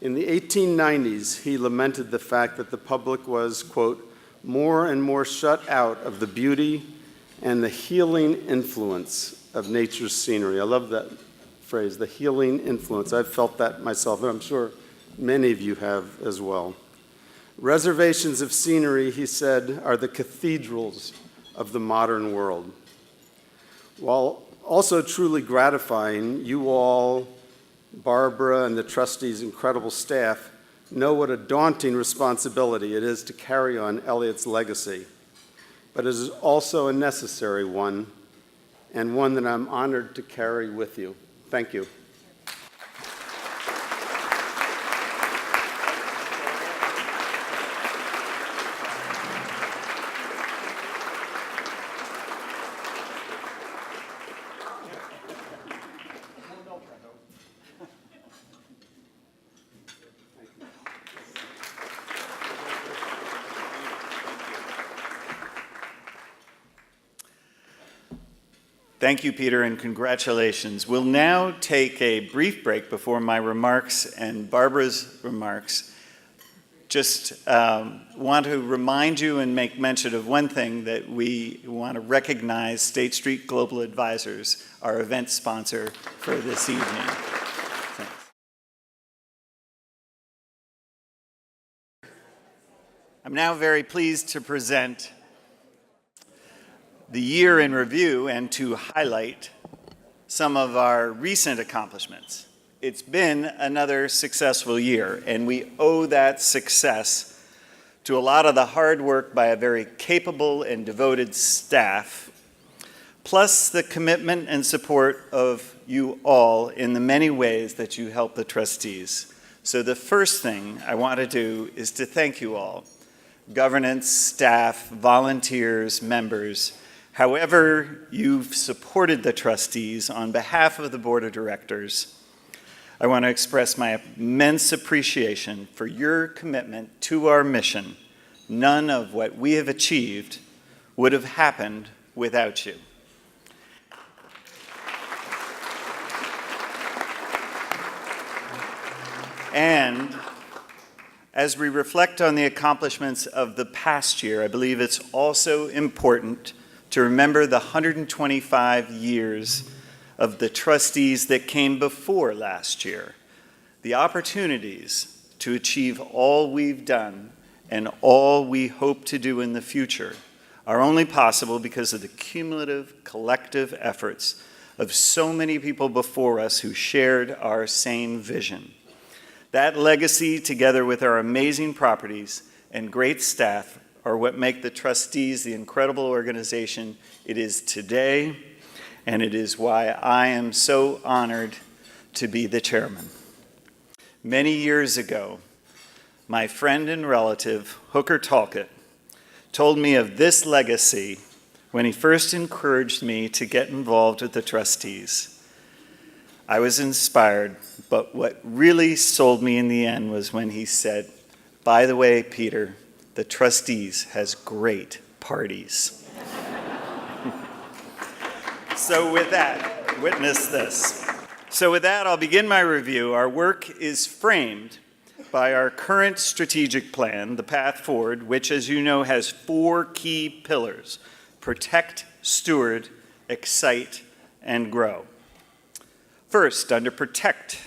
In the 1890s, he lamented the fact that the public was, quote, more and more shut out of the beauty and the healing influence of nature's scenery. I love that phrase, the healing influence. I've felt that myself, and I'm sure many of you have as well. Reservations of scenery, he said, are the cathedrals of the modern world. While also truly gratifying, you all, Barbara and the trustees' incredible staff, know what a daunting responsibility it is to carry on Eliot's legacy. But it is also a necessary one, and one that I'm honored to carry with you. Thank you. Thank you, Peter, and congratulations. We'll now take a brief break before my remarks and Barbara's remarks. Just want to remind you and make mention of one thing, that we want to recognize State Street Global Advisors, our event sponsor for this evening. Thanks. I'm now very pleased to present the year in review and to highlight some of our recent accomplishments. It's been another successful year, and we owe that success to a lot of the hard work by a very capable and devoted staff, plus the commitment and support of you all in the many ways that you help the trustees. So the first thing I want to do is to thank you all, governance, staff, volunteers, members, however you've supported the trustees. On behalf of the Board of Directors, I want to express my immense appreciation for your commitment to our mission. None of what we have achieved would have happened without you. And as we reflect on the accomplishments of the past year, I believe it's also important to remember the 125 years of the trustees that came before last year. The opportunities to achieve all we've done and all we hope to do in the future are only possible because of the cumulative collective efforts of so many people before us who shared our same vision. That legacy, together with our amazing properties and great staff, are what make the trustees the incredible organization it is today, and it is why I am so honored to be the chairman. Many years ago, my friend and relative, Hooker Talcott, told me of this legacy when he first encouraged me to get involved with the trustees. I was inspired, but what really sold me in the end was when he said, "By the way, Peter, the trustees has great parties." So with that, witness this. So with that, I'll begin my review. Our work is framed by our current strategic plan, the Path Forward, which, as you know, has 4 key pillars: protect, steward, excite, and grow. First, under protect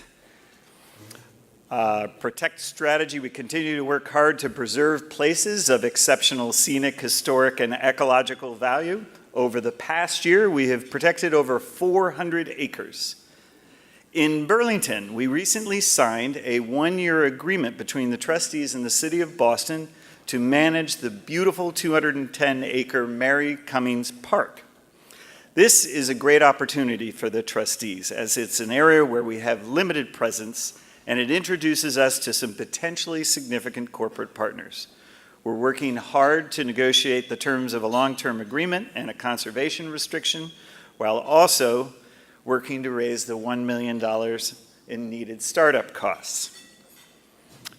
strategy, we continue to work hard to preserve places of exceptional scenic, historic, and ecological value. Over the past year, we have protected over 400 acres. In Burlington, we recently signed a 1-year agreement between the trustees and the City of Boston to manage the beautiful 210-acre Mary Cummings Park. This is a great opportunity for the trustees, as it's an area where we have limited presence, and it introduces us to some potentially significant corporate partners. We're working hard to negotiate the terms of a long-term agreement and a conservation restriction, while also working to raise the $1 million in needed startup costs.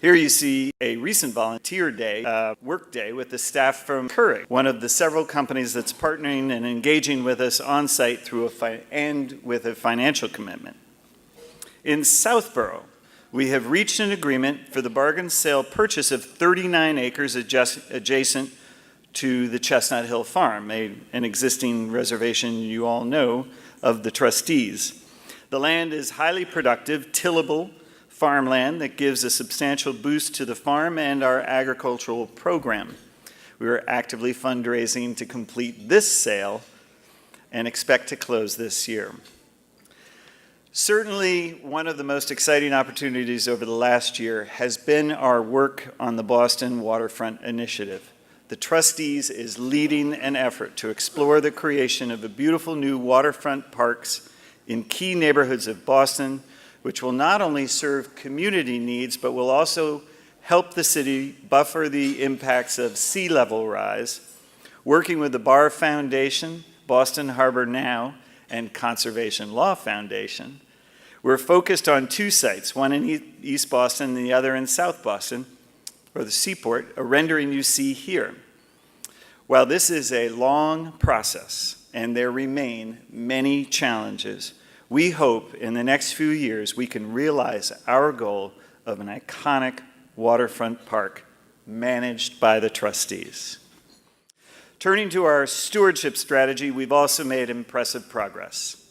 Here you see a recent volunteer day, work day with the staff from Keurig, one of the several companies that's partnering and engaging with us on site through and with a financial commitment. In Southborough, we have reached an agreement for the bargain sale purchase of 39 acres adjacent to the Chestnut Hill Farm, an existing reservation you all know of the trustees. The land is highly productive, tillable farmland that gives a substantial boost to the farm and our agricultural program. We are actively fundraising to complete this sale and expect to close this year. Certainly, one of the most exciting opportunities over the last year has been our work on the Boston Waterfront Initiative. The trustees is leading an effort to explore the creation of a beautiful new waterfront parks in key neighborhoods of Boston, which will not only serve community needs, but will also help the city buffer the impacts of sea level rise, working with the Barr Foundation, Boston Harbor Now, and Conservation Law Foundation. We're focused on two sites, one in East Boston and the other in South Boston, or the Seaport, a rendering you see here. While this is a long process and there remain many challenges, we hope in the next few years we can realize our goal of an iconic waterfront park managed by the trustees. Turning to our stewardship strategy, we've also made impressive progress.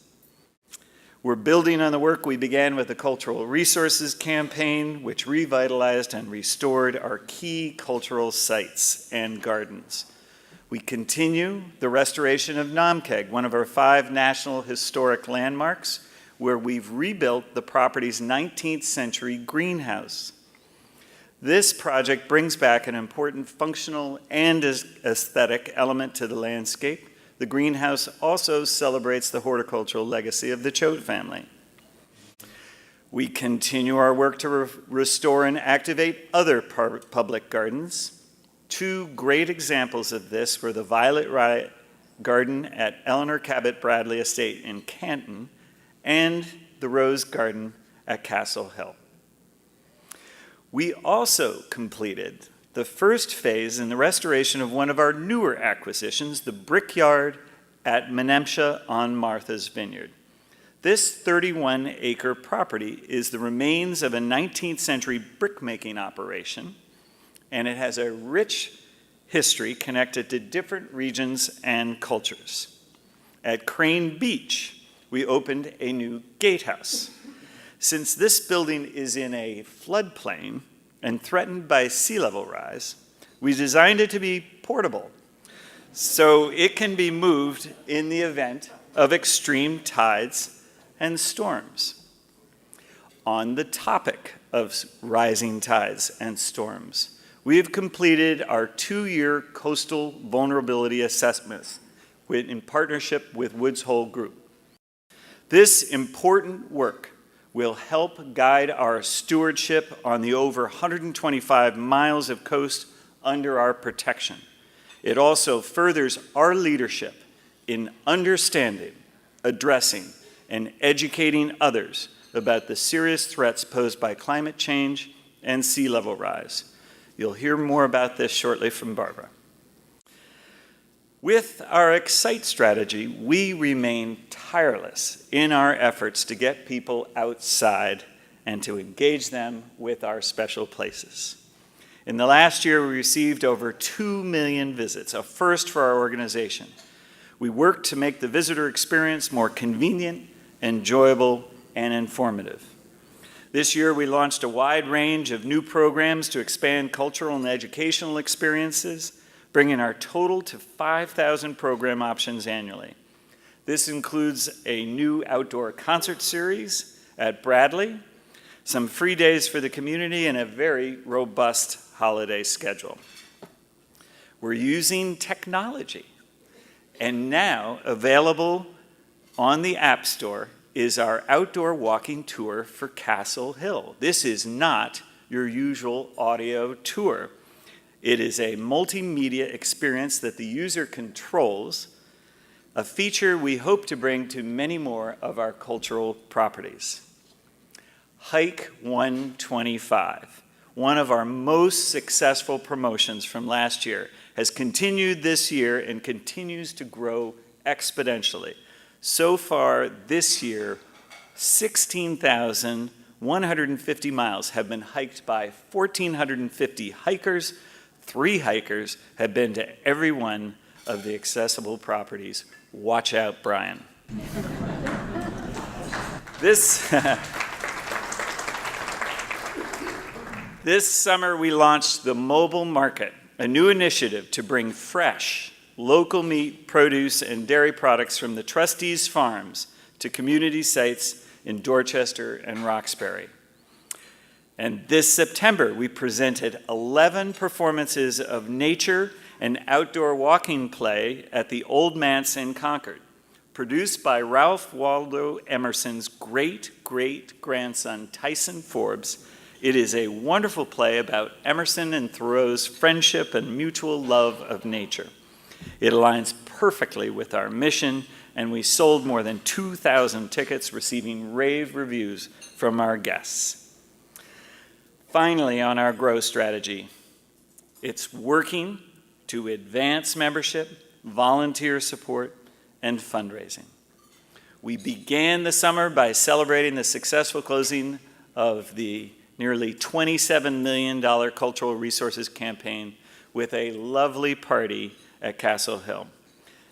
We're building on the work we began with the Cultural Resources Campaign, which revitalized and restored our key cultural sites and gardens. We continue the restoration of Namkeg, one of our 5 National Historic Landmarks, where we've rebuilt the property's 19th century greenhouse. This project brings back an important functional and aesthetic element to the landscape. The greenhouse also celebrates the horticultural legacy of the Choate family. We continue our work to restore and activate other public gardens. 2 great examples of this were the Violet Riot Garden at Eleanor Cabot Bradley Estate in Canton and the Rose Garden at Castle Hill. We also completed the first phase in the restoration of one of our newer acquisitions, the Brickyard at Menemsha on Martha's Vineyard. This 31-acre property is the remains of a 19th century brickmaking operation, and it has a rich history connected to different regions and cultures. At Crane Beach, we opened a new gatehouse. Since this building is in a floodplain and threatened by sea level rise, we designed it to be portable, so it can be moved in the event of extreme tides and storms. On the topic of rising tides and storms, we have completed our 2-year coastal vulnerability assessments in partnership with Woods Hole Group. This important work will help guide our stewardship on the over 125 miles of coast under our protection. It also furthers our leadership in understanding, addressing, and educating others about the serious threats posed by climate change and sea level rise. You'll hear more about this shortly from Barbara. With our Excite strategy, we remain tireless in our efforts to get people outside and to engage them with our special places. In the last year, we received over 2 million visits, a first for our organization. We worked to make the visitor experience more convenient, enjoyable, and informative. This year, we launched a wide range of new programs to expand cultural and educational experiences, bringing our total to 5,000 program options annually. This includes a new outdoor concert series at Bradley, some free days for the community, and a very robust holiday schedule. We're using technology, and now available on the App Store is our outdoor walking tour for Castle Hill. This is not your usual audio tour. It is a multimedia experience that the user controls, a feature we hope to bring to many more of our cultural properties. Hike 125, one of our most successful promotions from last year, has continued this year and continues to grow exponentially. So far this year, 16,150 miles have been hiked by 1,450 hikers. 3 hikers have been to every one of the accessible properties. Watch out, Brian. This summer we launched the Mobile Market, a new initiative to bring fresh, local meat, produce, and dairy products from the Trustees' farms to community sites in Dorchester and Roxbury. And this September, we presented 11 performances of nature and outdoor walking play at the Old Manse in Concord, produced by Ralph Waldo Emerson's great-great-grandson, Tyson Forbes. It is a wonderful play about Emerson and Thoreau's friendship and mutual love of nature. It aligns perfectly with our mission, and we sold more than 2,000 tickets, receiving rave reviews from our guests. Finally, on our growth strategy, it's working to advance membership, volunteer support, and fundraising. We began the summer by celebrating the successful closing of the nearly $27 million Cultural Resources campaign with a lovely party at Castle Hill.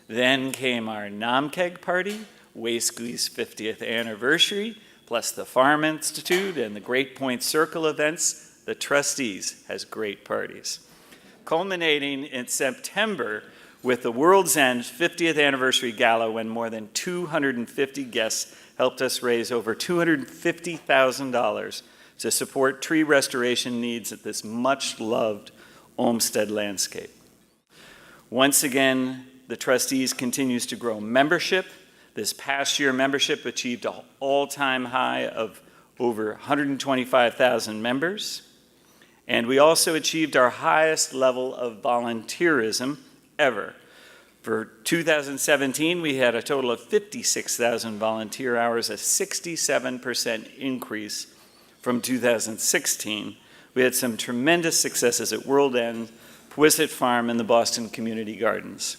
Then came our Namkeg party, Waysquee's 50th anniversary, plus the Farm Institute and the Great Point Circle events. The Trustees has great parties. Culminating in September with the World's End 50th Anniversary Gala, when more than 250 guests helped us raise over $250,000 to support tree restoration needs at this much-loved Olmsted landscape. Once again, the Trustees continues to grow membership. This past year, membership achieved an all-time high of over 125,000 members. And we also achieved our highest level of volunteerism ever. For 2017, we had a total of 56,000 volunteer hours, a 67% increase from 2016. We had some tremendous successes at World End, Powysset Farm, and the Boston Community Gardens.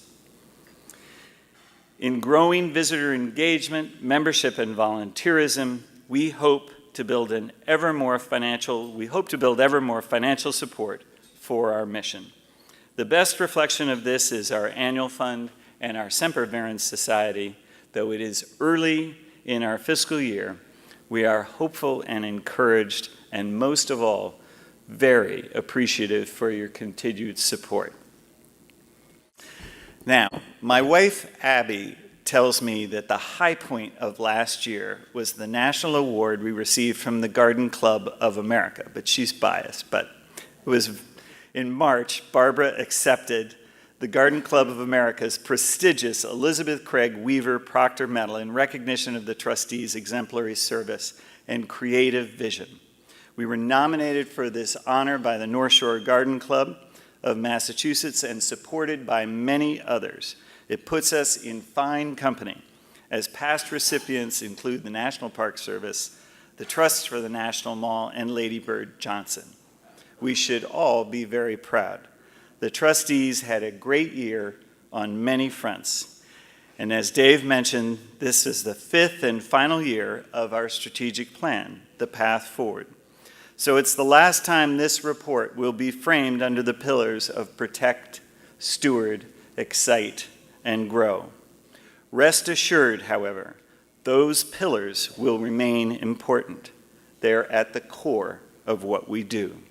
In growing visitor engagement, membership, and volunteerism, we hope to build ever more financial support for our mission. The best reflection of this is our annual fund and our Sempervirens Society. Though it is early in our fiscal year, we are hopeful and encouraged, and most of all, very appreciative for your continued support. Now, my wife, Abby, tells me that the high point of last year was the national award we received from the Garden Club of America, but she's biased. But it was in March, Barbara accepted the Garden Club of America's prestigious Elizabeth Craig Weaver Proctor Medal in recognition of the trustees' exemplary service and creative vision. We were nominated for this honor by the North Shore Garden Club of Massachusetts and supported by many others. It puts us in fine company, as past recipients include the National Park Service, the Trust for the National Mall, and Lady Bird Johnson. We should all be very proud. The trustees had a great year on many fronts. And as Dave mentioned, this is the 5th and final year of our strategic plan, The Path Forward. So it's the last time this report will be framed under the pillars of protect, steward, excite, and grow. Rest assured, however, those pillars will remain important. They're at the core of what we do.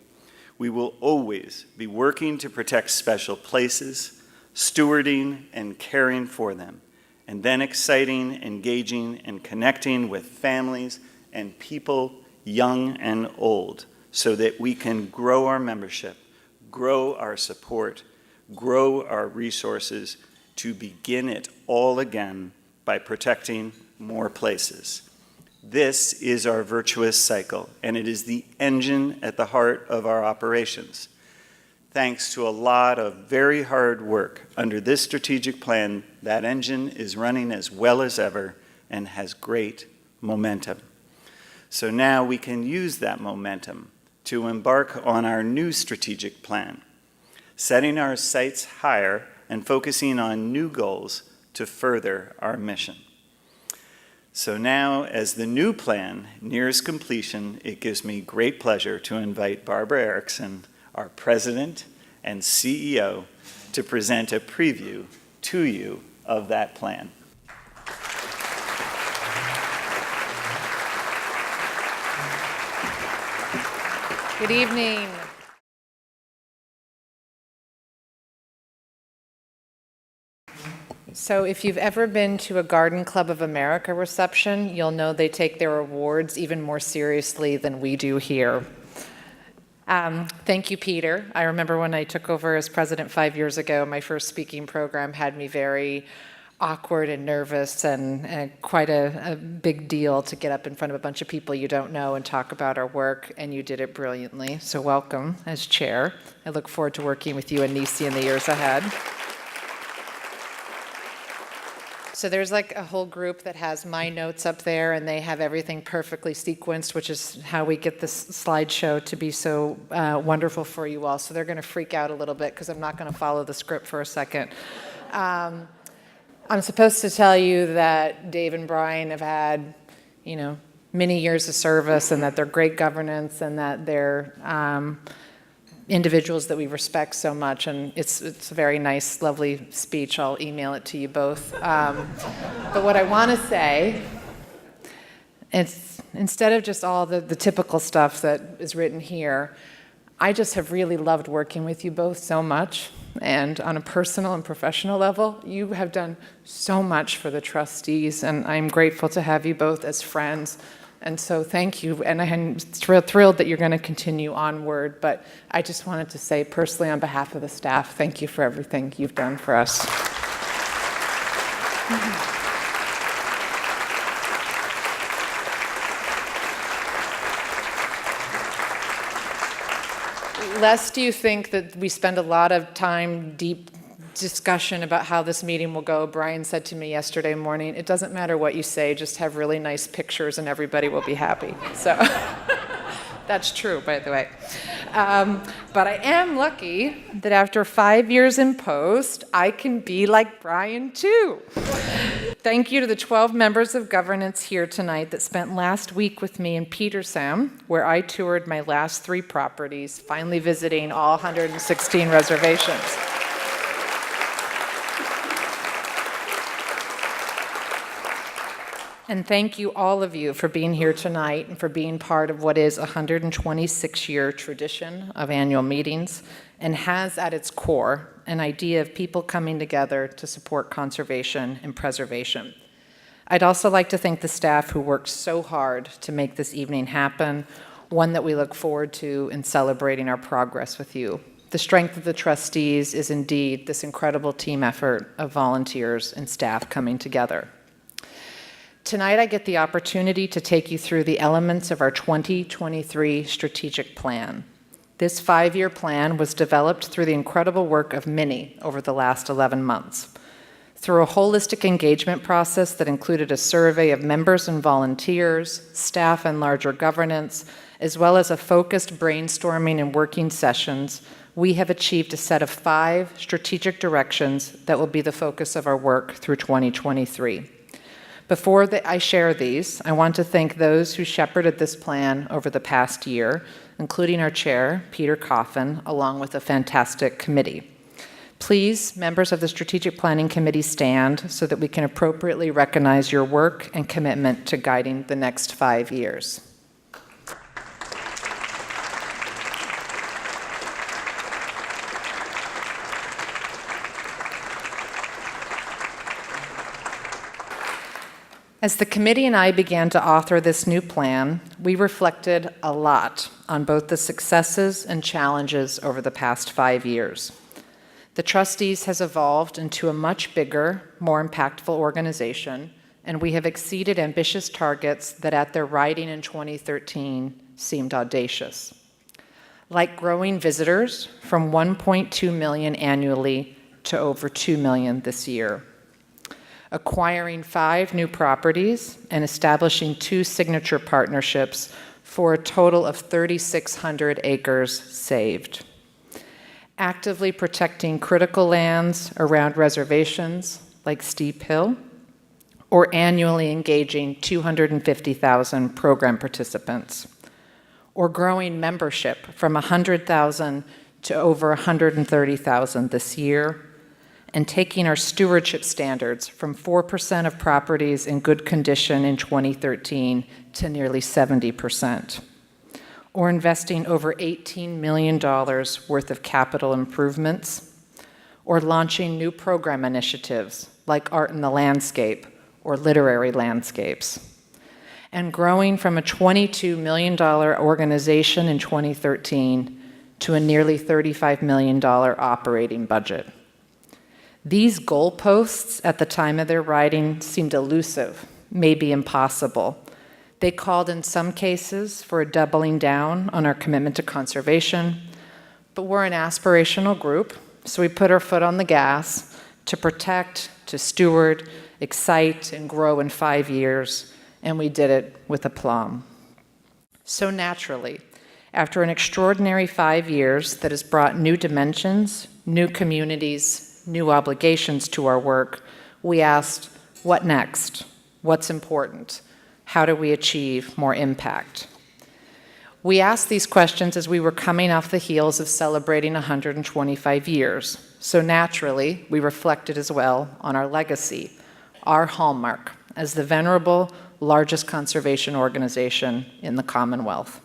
We will always be working to protect special places, stewarding and caring for them, and then exciting, engaging, and connecting with families and people, young and old, so that we can grow our membership, grow our support, grow our resources to begin it all again by protecting more places. This is our virtuous cycle, and it is the engine at the heart of our operations. Thanks to a lot of very hard work under this strategic plan, that engine is running as well as ever and has great momentum. So now we can use that momentum to embark on our new strategic plan, setting our sights higher and focusing on new goals to further our mission. So now, as the new plan nears completion, it gives me great pleasure to invite Barbara Erickson, our President and CEO, to present a preview to you of that plan. Good evening. So if you've ever been to a Garden Club of America reception, you'll know they take their awards even more seriously than we do here. Thank you, Peter. I remember when I took over as president 5 years ago, my first speaking program had me very awkward and nervous and quite a big deal to get up in front of a bunch of people you don't know and talk about our work, and you did it brilliantly. So welcome as chair. I look forward to working with you and Nisi in the years ahead. So there's like a whole group that has my notes up there, and they have everything perfectly sequenced, which is how we get this slideshow to be so wonderful for you all. So they're going to freak out a little bit because I'm not going to follow the script for a second. I'm supposed to tell you that Dave and Brian have had, many years of service, and that they're great governance, and that they're individuals that we respect so much, and it's a very nice, lovely speech. I'll email it to you both. But what I want to say, it's instead of just all the typical stuff that is written here, I just have really loved working with you both so much, and on a personal and professional level, you have done so much for the trustees, and I'm grateful to have you both as friends. And so thank you, and I'm thrilled that you're going to continue onward, but I just wanted to say personally on behalf of the staff, thank you for everything you've done for us. Lest you think that we spend a lot of time, deep discussion about how this meeting will go, Brian said to me yesterday morning, it doesn't matter what you say, just have really nice pictures and everybody will be happy. So that's true, by the way. But I am lucky that after 5 years in post, I can be like Brian too. Thank you to the 12 members of governance here tonight that spent last week with me in Petersham, where I toured my last 3 properties, finally visiting all 116 reservations. And thank you, all of you, for being here tonight and for being part of what is a 126-year tradition of annual meetings and has at its core an idea of people coming together to support conservation and preservation. I'd also like to thank the staff who worked so hard to make this evening happen, one that we look forward to in celebrating our progress with you. The strength of the trustees is indeed this incredible team effort of volunteers and staff coming together. Tonight, I get the opportunity to take you through the elements of our 2023 strategic plan. This 5-year plan was developed through the incredible work of many over the last 11 months. Through a holistic engagement process that included a survey of members and volunteers, staff and larger governance, as well as a focused brainstorming and working sessions, we have achieved a set of 5 strategic directions that will be the focus of our work through 2023. Before I share these, I want to thank those who shepherded this plan over the past year, including our chair, Peter Coffin, along with a fantastic committee. Please, members of the Strategic Planning Committee, stand so that we can appropriately recognize your work and commitment to guiding the next 5 years. As the committee and I began to author this new plan, we reflected a lot on both the successes and challenges over the past 5 years. The Trustees has evolved into a much bigger, more impactful organization, and we have exceeded ambitious targets that at their writing in 2013 seemed audacious. Like growing visitors from 1.2 million annually to over 2 million this year. Acquiring 5 new properties and establishing 2 signature partnerships for a total of 3,600 acres saved. Actively protecting critical lands around reservations like Steep Hill, or annually engaging 250,000 program participants, or growing membership from 100,000 to over 130,000 this year, and taking our stewardship standards from 4% of properties in good condition in 2013 to nearly 70%, or investing over $18 million worth of capital improvements, or launching new program initiatives like Art in the Landscape or Literary Landscapes, and growing from a $22 million organization in 2013 to a nearly $35 million operating budget. These goalposts at the time of their writing seemed elusive, maybe impossible. They called in some cases for a doubling down on our commitment to conservation, but we're an aspirational group, so we put our foot on the gas to protect, to steward, excite, and grow in 5 years, and we did it with aplomb. So naturally, after an extraordinary 5 years that has brought new dimensions, new communities, new obligations to our work, we asked, what next? What's important? How do we achieve more impact? We asked these questions as we were coming off the heels of celebrating 125 years. So naturally, we reflected as well on our legacy, our hallmark as the venerable, largest conservation organization in the Commonwealth.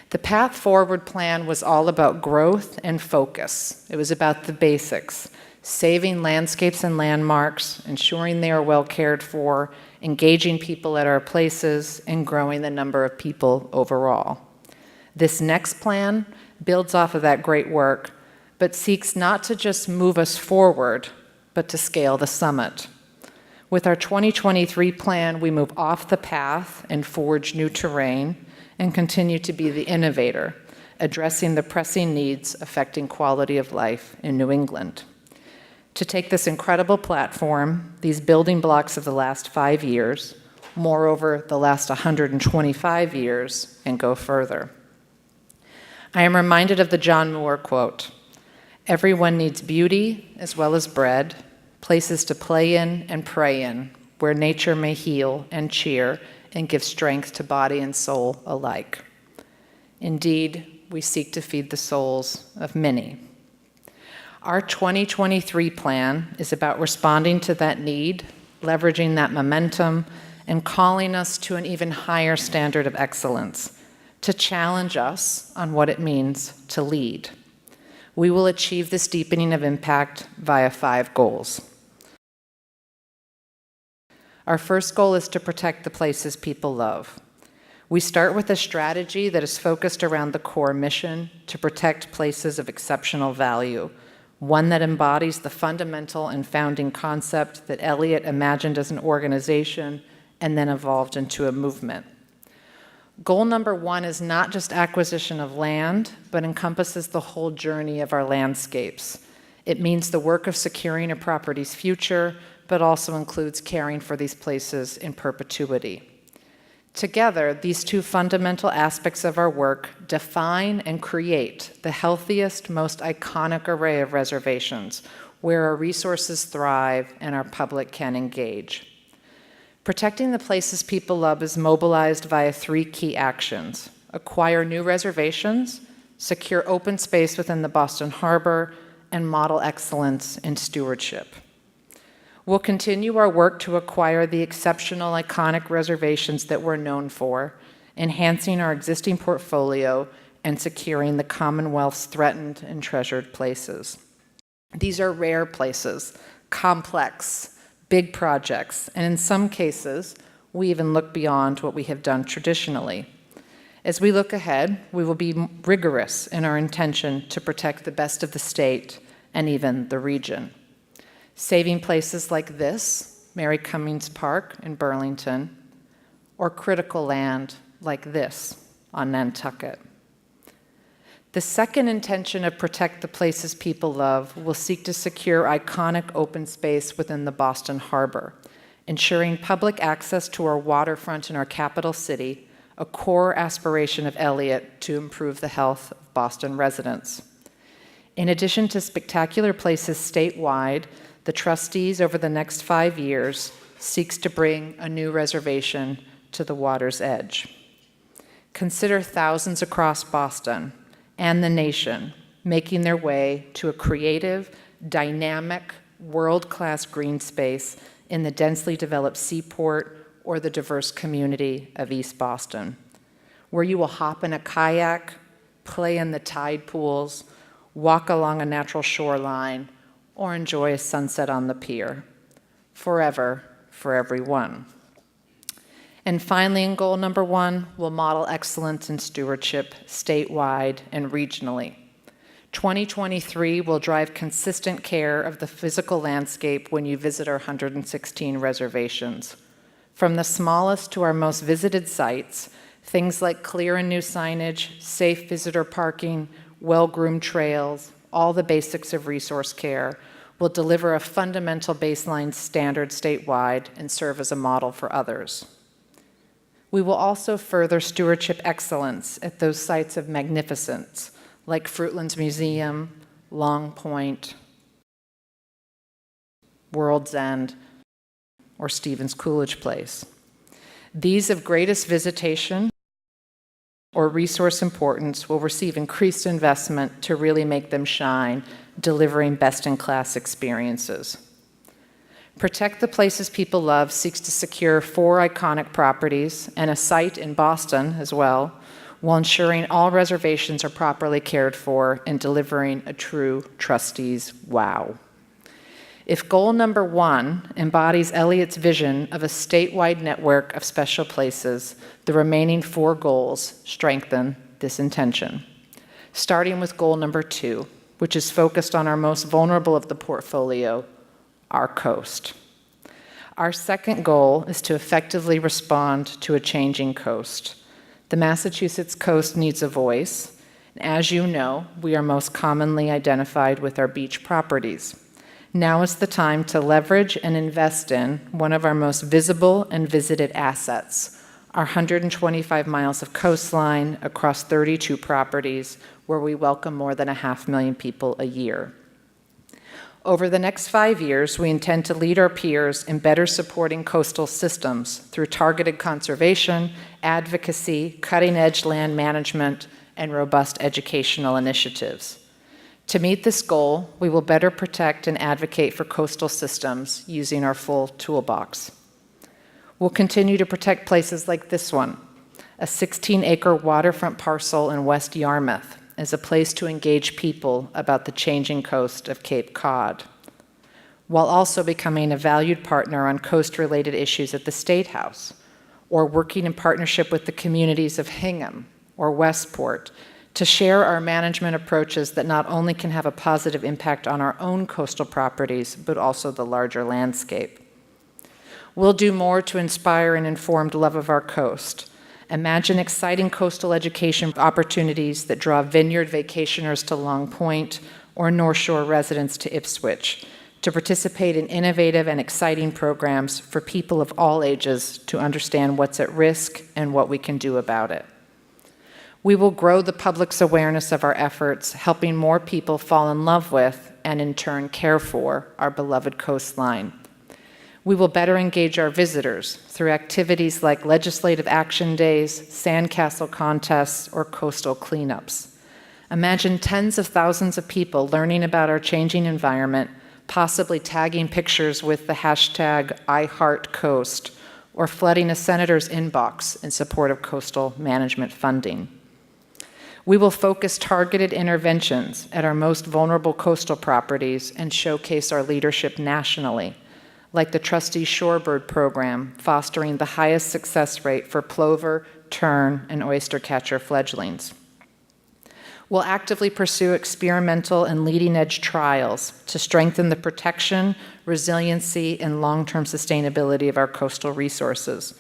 The Path Forward plan was all about growth and focus. It was about the basics, saving landscapes and landmarks, ensuring they are well cared for, engaging people at our places, and growing the number of people overall. This next plan builds off of that great work, but seeks not to just move us forward, but to scale the summit. With our 2023 plan, we move off the path and forge new terrain and continue to be the innovator, addressing the pressing needs affecting quality of life in New England. To take this incredible platform, these building blocks of the last 5 years, moreover, the last 125 years, and go further. I am reminded of the John Moore quote, "Everyone needs beauty as well as bread, places to play in and pray in, where nature may heal and cheer and give strength to body and soul alike." Indeed, we seek to feed the souls of many. Our 2023 plan is about responding to that need, leveraging that momentum, and calling us to an even higher standard of excellence, to challenge us on what it means to lead. We will achieve this deepening of impact via 5 goals. Our first goal is to protect the places people love. We start with a strategy that is focused around the core mission to protect places of exceptional value, one that embodies the fundamental and founding concept that Eliot imagined as an organization and then evolved into a movement. Goal number 1 is not just acquisition of land, but encompasses the whole journey of our landscapes. It means the work of securing a property's future, but also includes caring for these places in perpetuity. Together, these 2 fundamental aspects of our work define and create the healthiest, most iconic array of reservations, where our resources thrive and our public can engage. Protecting the places people love is mobilized via 3 key actions: acquire new reservations, secure open space within the Boston Harbor, and model excellence in stewardship. We'll continue our work to acquire the exceptional, iconic reservations that we're known for, enhancing our existing portfolio and securing the Commonwealth's threatened and treasured places. These are rare places, complex, big projects, and in some cases, we even look beyond what we have done traditionally. As we look ahead, we will be rigorous in our intention to protect the best of the state and even the region. Saving places like this, Mary Cummings Park in Burlington, or critical land like this on Nantucket. The second intention of Protect the Places People Love will seek to secure iconic open space within the Boston Harbor, ensuring public access to our waterfront in our capital city, a core aspiration of Eliot to improve the health of Boston residents. In addition to spectacular places statewide, the trustees over the next 5 years seeks to bring a new reservation to the water's edge. Consider thousands across Boston and the nation making their way to a creative, dynamic, world-class green space in the densely developed seaport or the diverse community of East Boston, where you will hop in a kayak, play in the tide pools, walk along a natural shoreline, or enjoy a sunset on the pier. Forever, for everyone. And finally, in goal number 1, we'll model excellence in stewardship statewide and regionally. 2023 will drive consistent care of the physical landscape when you visit our 116 reservations. From the smallest to our most visited sites, things like clear and new signage, safe visitor parking, well-groomed trails, all the basics of resource care, will deliver a fundamental baseline standard statewide and serve as a model for others. We will also further stewardship excellence at those sites of magnificence, like Fruitlands Museum, Long Point, World's End, or Stevens Coolidge Place. These of greatest visitation or resource importance will receive increased investment to really make them shine, delivering best-in-class experiences. Protect the Places People Love seeks to secure 4 iconic properties and a site in Boston as well, while ensuring all reservations are properly cared for and delivering a true trustees' wow. If goal number 1 embodies Eliot's vision of a statewide network of special places, the remaining 4 goals strengthen this intention. Starting with goal number 2, which is focused on our most vulnerable of the portfolio, our coast. Our second goal is to effectively respond to a changing coast. The Massachusetts coast needs a voice. As you know, we are most commonly identified with our beach properties. Now is the time to leverage and invest in one of our most visible and visited assets, our 125 miles of coastline across 32 properties where we welcome more than 500,000 people a year. Over the next 5 years, we intend to lead our peers in better supporting coastal systems through targeted conservation, advocacy, cutting-edge land management, and robust educational initiatives. To meet this goal, we will better protect and advocate for coastal systems using our full toolbox. We'll continue to protect places like this one, a 16-acre waterfront parcel in West Yarmouth, as a place to engage people about the changing coast of Cape Cod, while also becoming a valued partner on coast-related issues at the State House, or working in partnership with the communities of Hingham or Westport to share our management approaches that not only can have a positive impact on our own coastal properties, but also the larger landscape. We'll do more to inspire an informed love of our coast. Imagine exciting coastal education opportunities that draw vineyard vacationers to Long Point or North Shore residents to Ipswich, to participate in innovative and exciting programs for people of all ages to understand what's at risk and what we can do about it. We will grow the public's awareness of our efforts, helping more people fall in love with and in turn care for our beloved coastline. We will better engage our visitors through activities like legislative action days, sandcastle contests, or coastal cleanups. Imagine tens of thousands of people learning about our changing environment, possibly tagging pictures with the hashtag #IHeartCoast, or flooding a senator's inbox in support of coastal management funding. We will focus targeted interventions at our most vulnerable coastal properties and showcase our leadership nationally, like the Trustees Shorebird program, fostering the highest success rate for plover, tern, and oystercatcher fledglings. We'll actively pursue experimental and leading-edge trials to strengthen the protection, resiliency, and long-term sustainability of our coastal resources,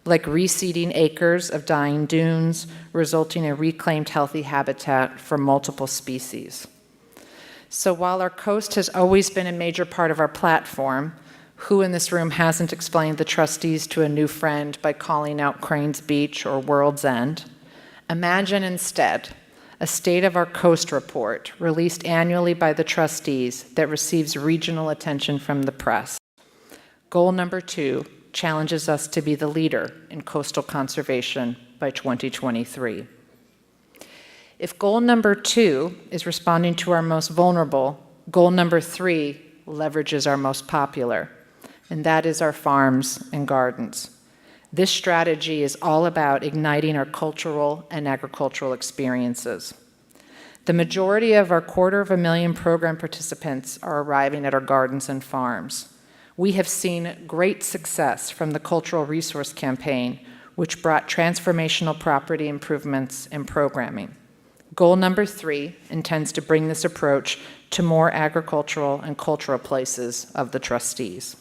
like reseeding acres of dying dunes, resulting in reclaimed healthy habitat for multiple species. So while our coast has always been a major part of our platform, Who in this room hasn't explained the trustees to a new friend by calling out Crane's Beach or World's End? Imagine instead a State of Our Coast report released annually by the trustees that receives regional attention from the press. Goal number 2 challenges us to be the leader in coastal conservation by 2023. If goal number 2 is responding to our most vulnerable, goal number 3 leverages our most popular, and that is our farms and gardens. This strategy is all about igniting our cultural and agricultural experiences. The majority of our 250,000 program participants are arriving at our gardens and farms. We have seen great success from the Cultural Resource Campaign, which brought transformational property improvements and programming. Goal number 3 intends to bring this approach to more agricultural and cultural places of the trustees.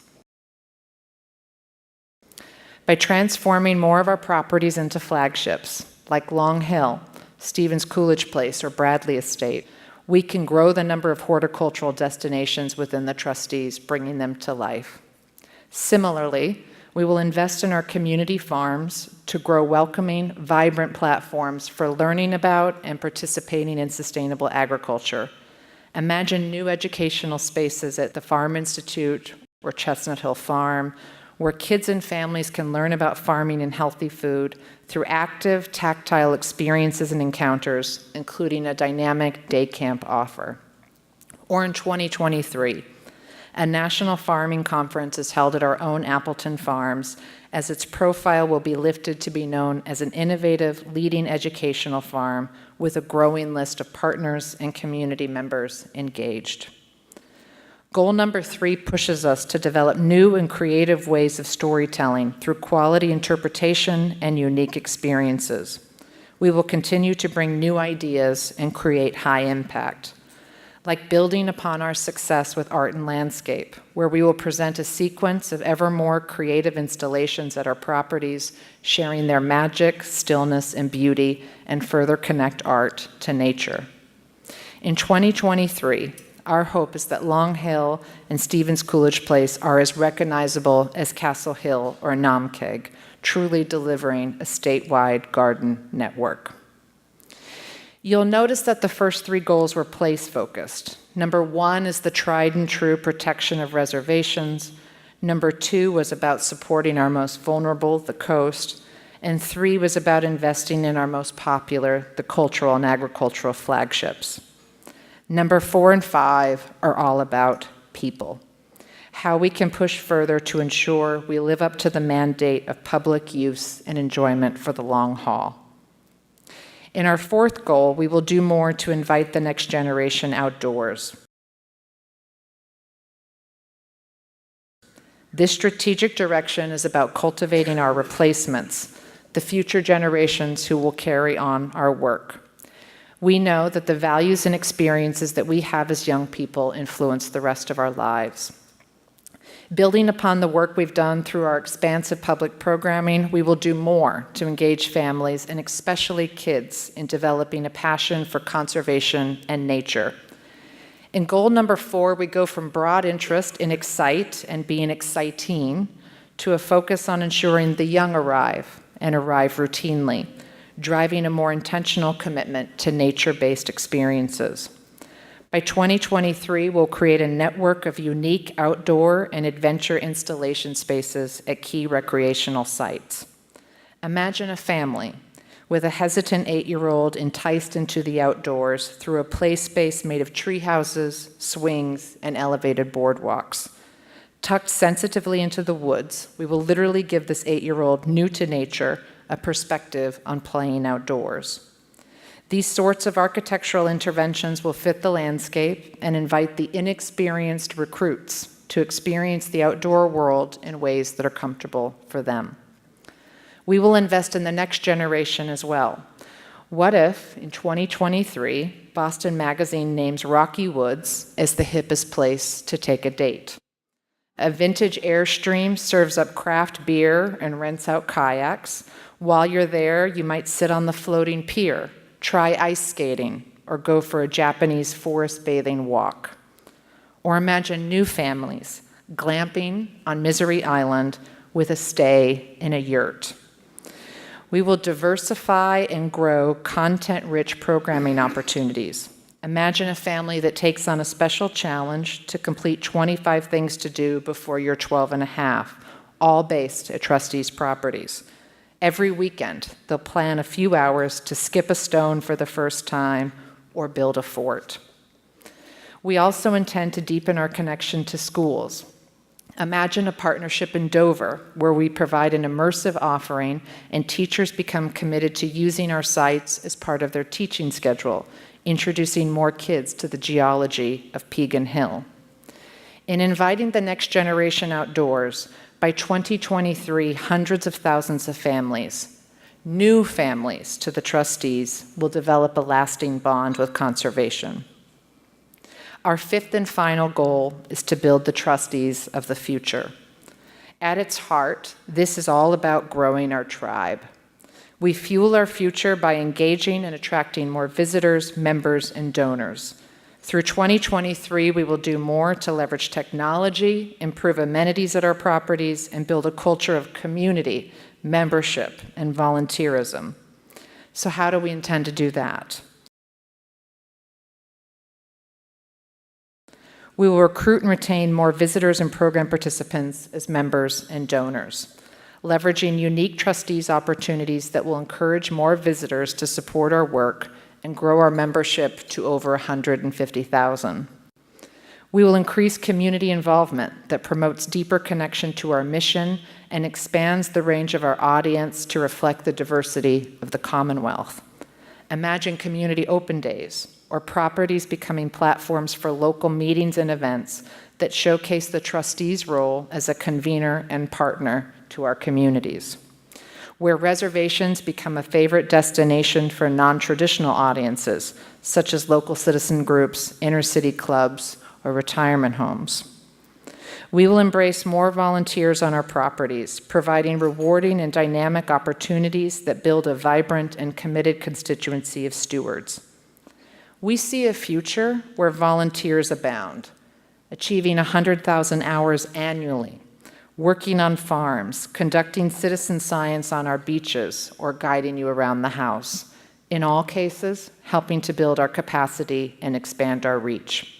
By transforming more of our properties into flagships, like Long Hill, Stevens Coolidge Place, or Bradley Estate, we can grow the number of horticultural destinations within the trustees, bringing them to life. Similarly, we will invest in our community farms to grow welcoming, vibrant platforms for learning about and participating in sustainable agriculture. Imagine new educational spaces at the Farm Institute or Chestnut Hill Farm, where kids and families can learn about farming and healthy food through active, tactile experiences and encounters, including a dynamic day camp offer. Or in 2023, a national farming conference is held at our own Appleton Farms, as its profile will be lifted to be known as an innovative, leading educational farm with a growing list of partners and community members engaged. Goal number 3 pushes us to develop new and creative ways of storytelling through quality interpretation and unique experiences. We will continue to bring new ideas and create high impact, like building upon our success with art and landscape, where we will present a sequence of ever more creative installations at our properties, sharing their magic, stillness, and beauty, and further connect art to nature. In 2023, our hope is that Long Hill and Stevens Coolidge Place are as recognizable as Castle Hill or Namkeg, truly delivering a statewide garden network. You'll notice that the first 3 goals were place-focused. Number 1 is the tried and true protection of reservations. Number 2 was about supporting our most vulnerable, the coast. And 3 was about investing in our most popular, the cultural and agricultural flagships. Number 4 and 5 are all about people, how we can push further to ensure we live up to the mandate of public use and enjoyment for the long haul. In our 4th goal, we will do more to invite the next generation outdoors. This strategic direction is about cultivating our replacements, the future generations who will carry on our work. We know that the values and experiences that we have as young people influence the rest of our lives. Building upon the work we've done through our expansive public programming, we will do more to engage families and especially kids in developing a passion for conservation and nature. In goal number 4, we go from broad interest in excite and being exciting to a focus on ensuring the young arrive and arrive routinely, driving a more intentional commitment to nature-based experiences. By 2023, we'll create a network of unique outdoor and adventure installation spaces at key recreational sites. Imagine a family with a hesitant 8-year-old enticed into the outdoors through a play space made of tree houses, swings, and elevated boardwalks. Tucked sensitively into the woods, we will literally give this 8-year-old new to nature a perspective on playing outdoors. These sorts of architectural interventions will fit the landscape and invite the inexperienced recruits to experience the outdoor world in ways that are comfortable for them. We will invest in the next generation as well. What if, in 2023, Boston Magazine names Rocky Woods as the hippest place to take a date? A vintage Airstream serves up craft beer and rents out kayaks. While you're there, you might sit on the floating pier, try ice skating, or go for a Japanese forest bathing walk. Or imagine new families glamping on Misery Island with a stay in a yurt. We will diversify and grow content-rich programming opportunities. Imagine a family that takes on a special challenge to complete 25 things to do before you're 12 and a half, all based at Trustees properties. Every weekend, they'll plan a few hours to skip a stone for the first time or build a fort. We also intend to deepen our connection to schools. Imagine a partnership in Dover where we provide an immersive offering and teachers become committed to using our sites as part of their teaching schedule, introducing more kids to the geology of Pegan Hill. In inviting the next generation outdoors, by 2023, hundreds of thousands of families, new families to the Trustees, will develop a lasting bond with conservation. Our fifth and final goal is to build the Trustees of the future. At its heart, this is all about growing our tribe. We fuel our future by engaging and attracting more visitors, members, and donors. Through 2023, we will do more to leverage technology, improve amenities at our properties, and build a culture of community, membership, and volunteerism. So how do we intend to do that? We will recruit and retain more visitors and program participants as members and donors, leveraging unique Trustees opportunities that will encourage more visitors to support our work and grow our membership to over 150,000. We will increase community involvement that promotes deeper connection to our mission and expands the range of our audience to reflect the diversity of the Commonwealth. Imagine community open days, or properties becoming platforms for local meetings and events that showcase the Trustees' role as a convener and partner to our communities. Where reservations become a favorite destination for non-traditional audiences, such as local citizen groups, inner-city clubs, or retirement homes. We will embrace more volunteers on our properties, providing rewarding and dynamic opportunities that build a vibrant and committed constituency of stewards. We see a future where volunteers abound, achieving 100,000 hours annually, working on farms, conducting citizen science on our beaches, or guiding you around the house. In all cases, helping to build our capacity and expand our reach.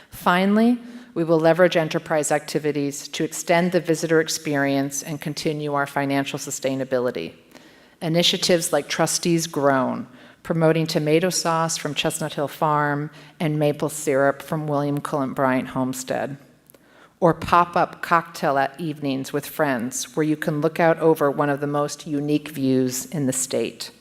Finally, we will leverage enterprise activities to extend the visitor experience and continue our financial sustainability. Initiatives like Trustees Grown, promoting tomato sauce from Chestnut Hill Farm and maple syrup from William Cullen Bryant Homestead. Or pop-up cocktail evenings with friends where you can look out over one of the most unique views in the state.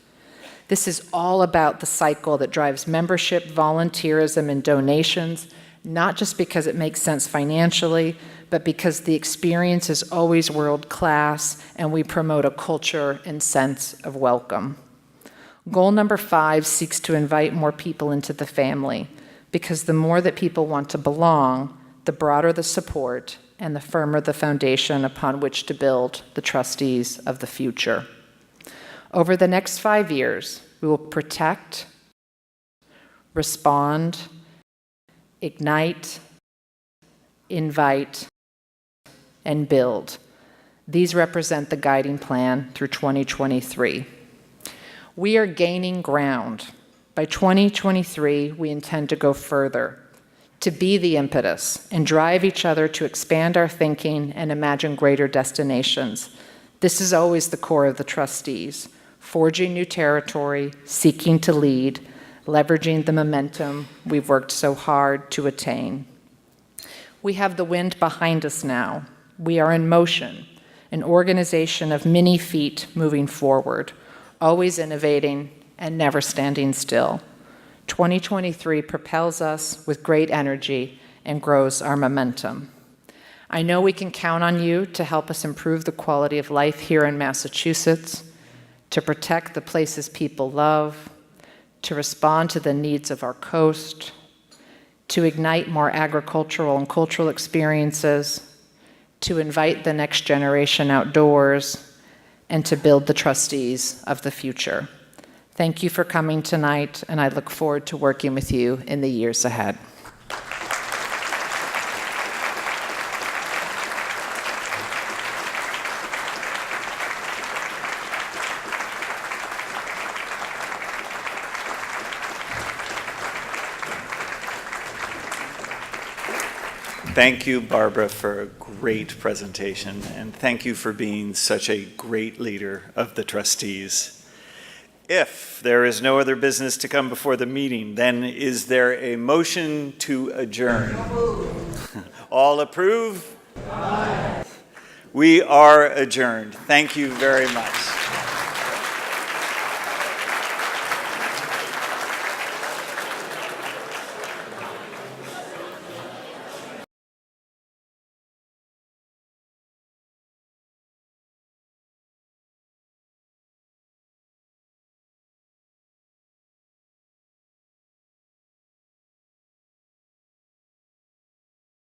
This is all about the cycle that drives membership, volunteerism, and donations, not just because it makes sense financially, but because the experience is always world-class and we promote a culture and sense of welcome. Goal number 5 seeks to invite more people into the family, because the more that people want to belong, the broader the support and the firmer the foundation upon which to build the Trustees of the future. Over the next 5 years, we will protect, respond, ignite, invite, and build. These represent the guiding plan through 2023. We are gaining ground. By 2023, we intend to go further, to be the impetus and drive each other to expand our thinking and imagine greater destinations. This is always the core of the Trustees, forging new territory, seeking to lead, leveraging the momentum we've worked so hard to attain. We have the wind behind us now. We are in motion, an organization of many feet moving forward, always innovating and never standing still. 2023 propels us with great energy and grows our momentum. I know we can count on you to help us improve the quality of life here in Massachusetts, to protect the places people love, to respond to the needs of our coast, to ignite more agricultural and cultural experiences, to invite the next generation outdoors, and to build the Trustees of the future. Thank you for coming tonight, and I look forward to working with you in the years ahead. Thank you, Barbara, for a great presentation, and thank you for being such a great leader of the trustees. If there is no other business to come before the meeting, then is there a motion to adjourn? All approve? Aye. We are adjourned. Thank you very much.